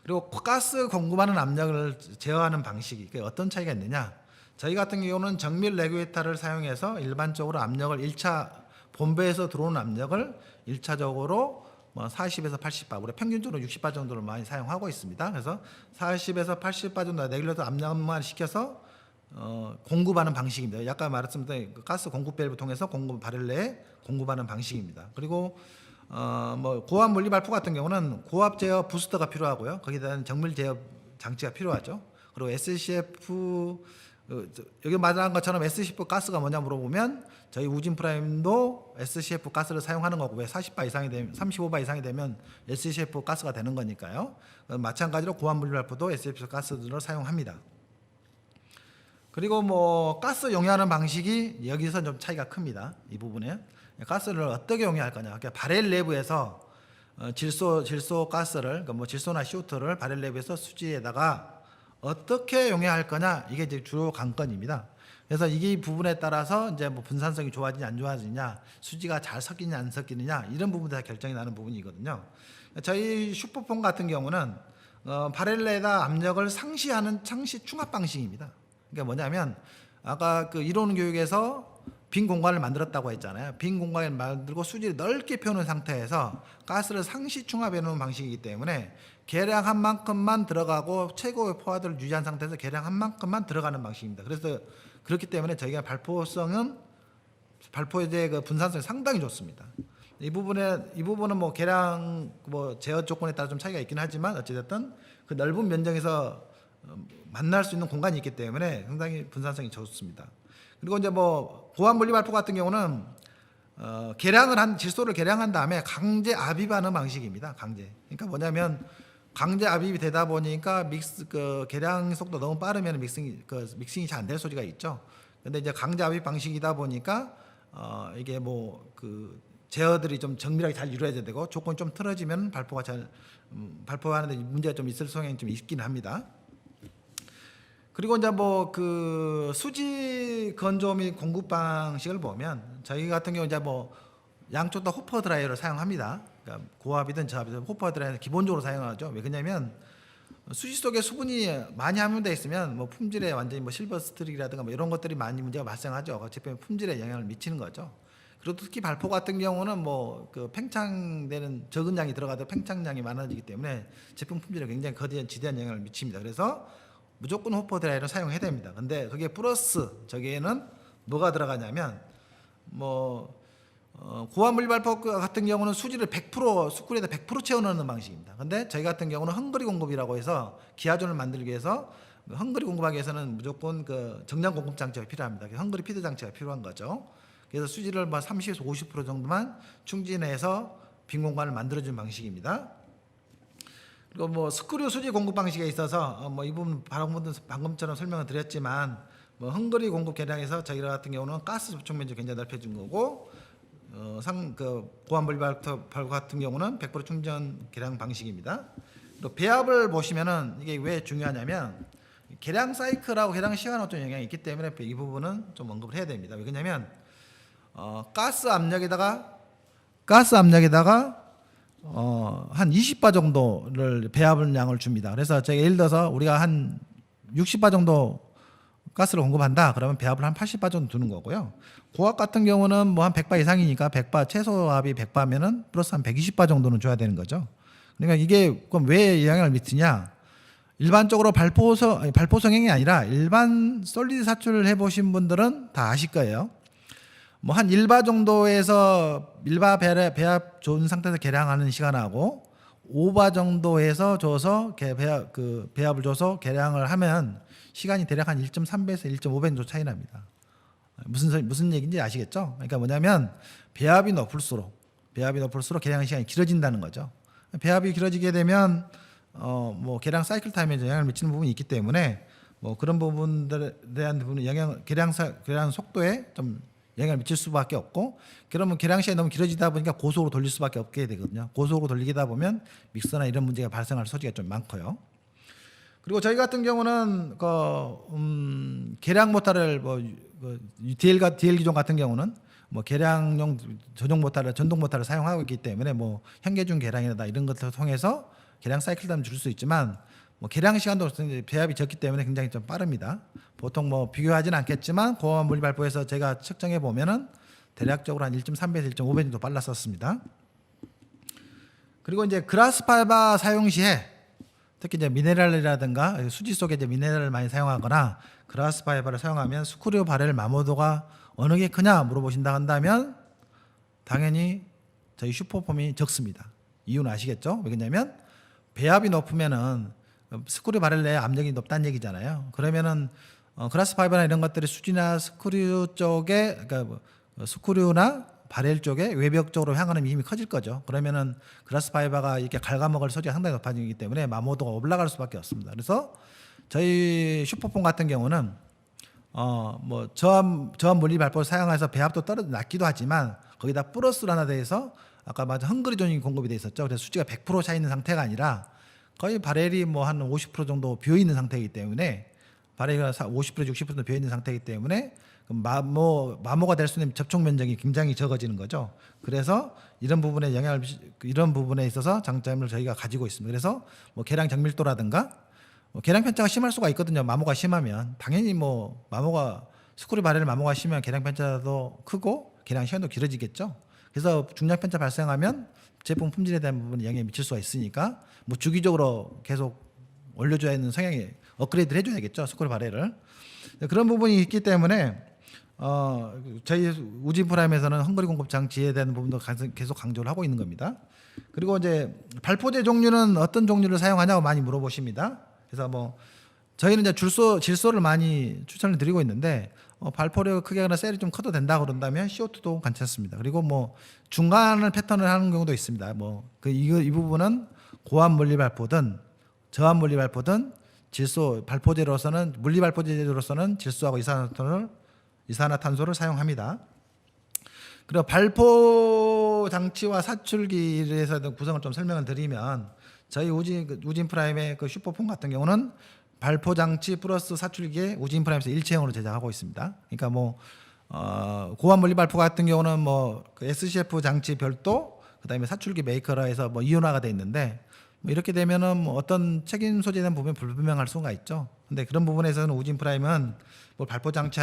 Speaker 2: 그리고 가스 공급하는 압력을 제어하는 방식이 어떤 차이가 있느냐? 저희 같은 경우는 정밀 레귤레이터를 사용해서 일반적으로 압력을 1차 본배에서 들어오는 압력을 1차적으로 뭐 40에서 80바, 우리 평균적으로 60바 정도를 많이 사용하고 있습니다. 그래서 40에서 80바 정도 레귤레이터 압력만 시켜서 공급하는 방식입니다. 아까 말했습니다. 가스 공급 밸브 통해서 바렐레에 공급하는 방식입니다. 그리고 뭐 고압 물리 발포 같은 경우는 고압 제어 부스터가 필요하고요. 거기에 대한 정밀 제어 장치가 필요하죠. 그리고 SCF 여기 말한 것처럼 SCF 가스가 뭐냐 물어보면 저희 우진 프라임도 SCF 가스를 사용하는 거고 왜 40바 이상이 되면 35바 이상이 되면 SCF 가스가 되는 거니까요. 마찬가지로 고압 물리 발포도 SCF 가스를 사용합니다. 그리고 뭐 가스 용해하는 방식이 여기서 좀 차이가 큽니다. 이 부분에 가스를 어떻게 용해할 거냐. 그러니까 바렐 내부에서 질소 가스를 그러니까 뭐 질소나 CO2를 바렐 내부에서 수지에다가 어떻게 용해할 거냐. 이게 이제 주요 관건입니다. 그래서 이 부분에 따라서 이제 뭐 분산성이 좋아지냐 안 좋아지냐, 수지가 잘 섞이냐 안 섞이느냐 이런 부분도 다 결정이 나는 부분이거든요. 저희 슈퍼폼 같은 경우는 바렐레에다 압력을 상시하는 상시 충합 방식입니다. 그러니까 뭐냐면 아까 그 이론 교육에서 빈 공간을 만들었다고 했잖아요. 빈 공간을 만들고 수지를 넓게 펴놓은 상태에서 가스를 상시 충합해 놓은 방식이기 때문에 계량한 만큼만 들어가고 최고의 포화도를 유지한 상태에서 계량한 만큼만 들어가는 방식입니다. 그래서 그렇기 때문에 저희가 발포의 그 분산성이 상당히 좋습니다. 이 부분은 뭐 계량 뭐 제어 조건에 따라 좀 차이가 있긴 하지만 어찌됐든 그 넓은 면적에서 만날 수 있는 공간이 있기 때문에 상당히 분산성이 좋습니다. 그리고 이제 뭐 고압 물리 발포 같은 경우는 질소를 계량한 다음에 강제 압입하는 방식입니다. 그러니까 뭐냐면 강제 압입이 되다 보니까 계량 속도 너무 빠르면 믹싱이 잘 안 될 소리가 있죠. 근데 이제 강제 압입 방식이다 보니까 이게 뭐 그 제어들이 좀 정밀하게 잘 이루어져야 되고 조건이 좀 틀어지면 발포하는데 문제가 좀 있을 성향이 좀 있긴 합니다. 그리고 이제 뭐 그 수지 건조 및 공급 방식을 보면 저희 같은 경우 이제 뭐 양쪽 다 호퍼 드라이어를 사용합니다. 그러니까 고압이든 저압이든 호퍼 드라이어는 기본적으로 사용하죠. 왜 그러냐면 수지 속에 수분이 많이 함유되어 있으면 뭐 품질에 완전히 뭐 실버 스트릭이라든가 뭐 이런 것들이 많이 문제가 발생하죠. 그 제품의 품질에 영향을 미치는 거죠. 그리고 특히 발포 같은 경우는 뭐 그 팽창되는 적은 양이 들어가도 팽창량이 많아지기 때문에 제품 품질에 굉장히 지대한 영향을 미칩니다. 그래서 무조건 호퍼 드라이어를 사용해야 됩니다. 근데 그게 플러스 저기에는 뭐가 들어가냐면 뭐 고압 물리 발포 같은 경우는 수지를 100% 스쿨에다 100% 채워 넣는 방식입니다. 근데 저희 같은 경우는 헝그리 공급이라고 해서 기하존을 만들기 위해서 헝그리 공급하기 위해서는 무조건 그 정량 공급 장치가 필요합니다. 헝그리 피드 장치가 필요한 거죠. 그래서 수지를 뭐 30에서 50% 정도만 충진해서 빈 공간을 만들어주는 방식입니다. 그리고 뭐 스크류 수지 공급 방식에 있어서 뭐 이 부분 방금처럼 설명을 드렸지만 뭐 헝그리 공급 계량에서 저희 같은 경우는 가스 접촉 면적 굉장히 넓혀준 거고 고압 물리 발포 같은 경우는 100% 충전 계량 방식입니다. 또 배합을 보시면은 이게 왜 중요하냐면 계량 사이클하고 계량 시간하고 좀 영향이 있기 때문에 이 부분은 좀 언급을 해야 됩니다. 왜냐하면 가스 압력에다가 한 20바 정도를 배합량을 줍니다. 그래서 제가 예를 들어서 우리가 한 60바 정도 가스를 공급한다. 그러면 배합을 한 80바 정도 두는 거고요. 고압 같은 경우는 뭐 한 100바 이상이니까 100바 최소압이 100바면은 플러스 한 120바 정도는 줘야 되는 거죠. 그러니까 이게 그럼 왜 영향을 미치냐? 일반적으로 발포 성형이 아니라 일반 솔리드 사출을 해보신 분들은 다 아실 거예요. 뭐 한 1바 정도에서 1바 배합 좋은 상태에서 계량하는 시간하고 5바 정도에서 줘서 배합을 줘서 계량을 하면 시간이 대략 한 1.3배에서 1.5배 정도 차이 납니다. 무슨 얘기인지 아시겠죠? 그러니까 뭐냐면 배합이 높을수록 계량 시간이 길어진다는 거죠. 배합이 길어지게 되면 뭐 계량 사이클 타임에 영향을 미치는 부분이 있기 때문에 뭐 그런 부분들에 대한 부분은 계량 속도에 좀 영향을 미칠 수밖에 없고, 그러면 계량 시간이 너무 길어지다 보니까 고속으로 돌릴 수밖에 없게 되거든요. 고속으로 돌리다 보면 믹서나 이런 문제가 발생할 소지가 좀 많고요. 그리고 저희 같은 경우는 계량 모터를 DL 기종 같은 경우는 뭐 계량용 전동 모터를 사용하고 있기 때문에 뭐 현계중 계량이나 이런 것들을 통해서 계량 사이클 타임을 줄 수 있지만 뭐 계량 시간도 배합이 적기 때문에 굉장히 좀 빠릅니다. 보통 뭐 비교하지는 않겠지만 고압 물리 발포에서 제가 측정해 보면은 대략적으로 한 1.3배에서 1.5배 정도 빨랐었습니다. 그리고 이제 그라스 파이버 사용 시에 특히 이제 미네랄이라든가 수지 속에 이제 미네랄을 많이 사용하거나 그라스 파이버를 사용하면 스크류 바렐 마모도가 어느 게 크냐 물어보신다 한다면 당연히 저희 슈퍼폼이 적습니다. 이유는 아시겠죠? 왜냐면 배합이 높으면은 스크류 바렐 내 압력이 높다는 얘기잖아요. 그러면은 그라스 파이버나 이런 것들이 수지나 스크류 쪽에 그러니까 스크류나 바렐 쪽에 외벽 쪽으로 향하는 힘이 커질 거죠. 그러면은 그라스 파이버가 이렇게 갉아먹을 소지가 상당히 높아지기 때문에 마모도가 올라갈 수밖에 없습니다. 그래서 저희 슈퍼폼 같은 경우는 뭐 저압 물리 발포를 사용해서 배합도 낮기도 하지만 거기다 플러스로 하나 돼서 아까 맞아 헝그리존이 공급이 돼 있었죠. 그래서 수지가 100% 차 있는 상태가 아니라 거의 바렐이 뭐 한 50% 정도 비어 있는 상태이기 때문에 바렐이 50% 60% 정도 비어 있는 상태이기 때문에 마모가 될 수 있는 접촉 면적이 굉장히 적어지는 거죠. 그래서 이런 부분에 이런 부분에 있어서 장점을 저희가 가지고 있습니다. 그래서 뭐 계량 정밀도라든가 계량 편차가 심할 수가 있거든요. 마모가 심하면 당연히 뭐 스크류 바렐 마모가 심하면 계량 편차도 크고 계량 시간도 길어지겠죠. 그래서 중량 편차 발생하면 제품 품질에 대한 부분에 영향을 미칠 수가 있으니까 뭐 주기적으로 계속 올려줘야 하는 성향이 업그레이드를 해줘야겠죠. 스크류 바렐을. 그런 부분이 있기 때문에 저희 우진 프라임에서는 헝그리 공급 장치에 대한 부분도 계속 강조를 하고 있는 겁니다. 그리고 이제 발포제 종류는 어떤 종류를 사용하냐고 많이 물어보십니다. 그래서 뭐 저희는 이제 질소를 많이 추천을 드리고 있는데 발포력 크게나 셀이 좀 커도 된다 그런다면 CO2도 괜찮습니다. 그리고 뭐 중간을 패턴을 하는 경우도 있습니다. 뭐 이 부분은 고압 물리 발포든 저압 물리 발포든 질소 발포제로서는 물리 발포제로서는 질소하고 이산화탄소를 사용합니다. 그리고 발포 장치와 사출기에서 구성을 좀 설명을 드리면 저희 우진 프라임의 그 슈퍼폼 같은 경우는 발포 장치 플러스 사출기에 우진 프라임에서 일체형으로 제작하고 있습니다. 그러니까 뭐 고압 물리 발포 같은 경우는 뭐그 SCF 장치 별도 그다음에 사출기 메이커라 해서 뭐 이온화가 돼 있는데 뭐 이렇게 되면은 뭐 어떤 책임 소재에 대한 부분이 불분명할 수가 있죠. 근데 그런 부분에서는 우진 프라임은 뭐 발포 장치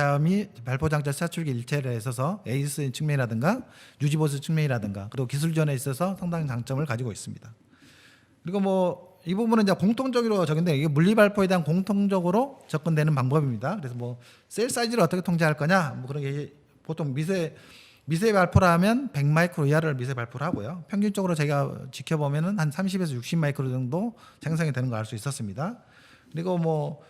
Speaker 2: 사출기 일체를 있어서 에이스 측면이라든가 유지보수 측면이라든가 그리고 기술 지원에 있어서 상당히 장점을 가지고 있습니다. 그리고 뭐 이 부분은 이제 공통적으로 적용돼 이게 물리 발포에 대한 공통적으로 접근되는 방법입니다. 그래서 뭐 셀 사이즈를 어떻게 통제할 거냐 뭐 그런 게 보통 미세 발포라 하면 100마이크로 이하를 미세 발포를 하고요. 평균적으로 제가 지켜보면은 한 30에서 60마이크로 정도 생성이 되는 걸 알 수 있었습니다. 그리고 뭐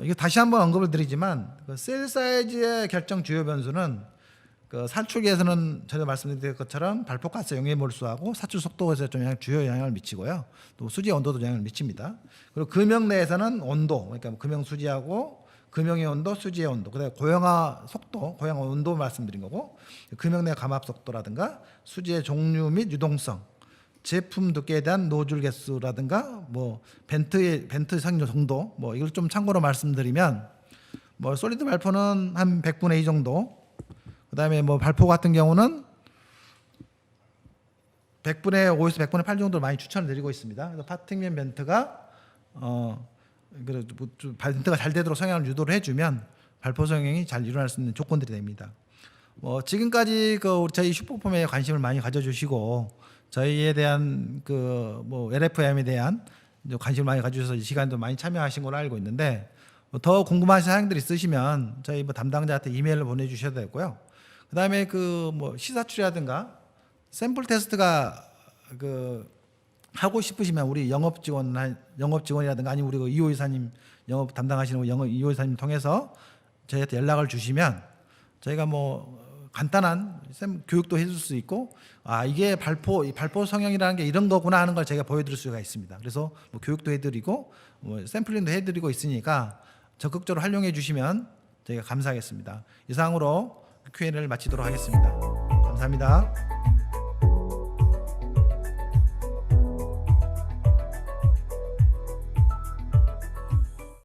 Speaker 2: 이거 다시 한번 언급을 드리지만 그 셀 사이즈의 결정 주요 변수는 그 사출기에서는 전에 말씀드린 것처럼 발포가스 용해 몰수하고 사출 속도에서 좀 주요 영향을 미치고요. 또 수지 온도도 영향을 미칩니다. 그리고 금형 내에서는 온도, 그러니까 금형 수지하고 금형의 온도, 수지의 온도, 그다음에 고형화 속도, 고형화 온도 말씀드린 거고, 금형 내 감압 속도라든가 수지의 종류 및 유동성, 제품 두께에 대한 노즐 개수라든가 뭐 벤트 상류 정도, 뭐 이걸 좀 참고로 말씀드리면 뭐 솔리드 발포는 한 100분의 2 정도. 그다음에 뭐 발포 같은 경우는 100분의 5에서 100분의 8 정도를 많이 추천을 드리고 있습니다. 그래서 파팅면 벤트가 벤트가 잘 되도록 성향을 유도를 해주면 발포 성형이 잘 일어날 수 있는 조건들이 됩니다. 뭐 지금까지 그 저희 슈퍼폼에 관심을 많이 가져주시고 저희에 대한 그 뭐 LFM에 대한 관심을 많이 가져주셔서 이 시간도 많이 참여하신 걸로 알고 있는데 더 궁금하신 사항들이 있으시면 저희 뭐 담당자한테 이메일을 보내주셔도 되고요. 그다음에 그 뭐 시사출이라든가 샘플 테스트가 그 하고 싶으시면 우리 영업 직원이라든가 아니면 우리 그 이호 이사님 영업 담당하시는 이호 이사님 통해서 저희한테 연락을 주시면 저희가 뭐 간단한 교육도 해줄 수 있고 이게 발포 성형이라는 게 이런 거구나 하는 걸 제가 보여드릴 수가 있습니다. 그래서 뭐 교육도 해드리고 뭐 샘플링도 해드리고 있으니까 적극적으로 활용해 주시면 저희가 감사하겠습니다. 이상으로 Q&A를 마치도록 하겠습니다. 감사합니다.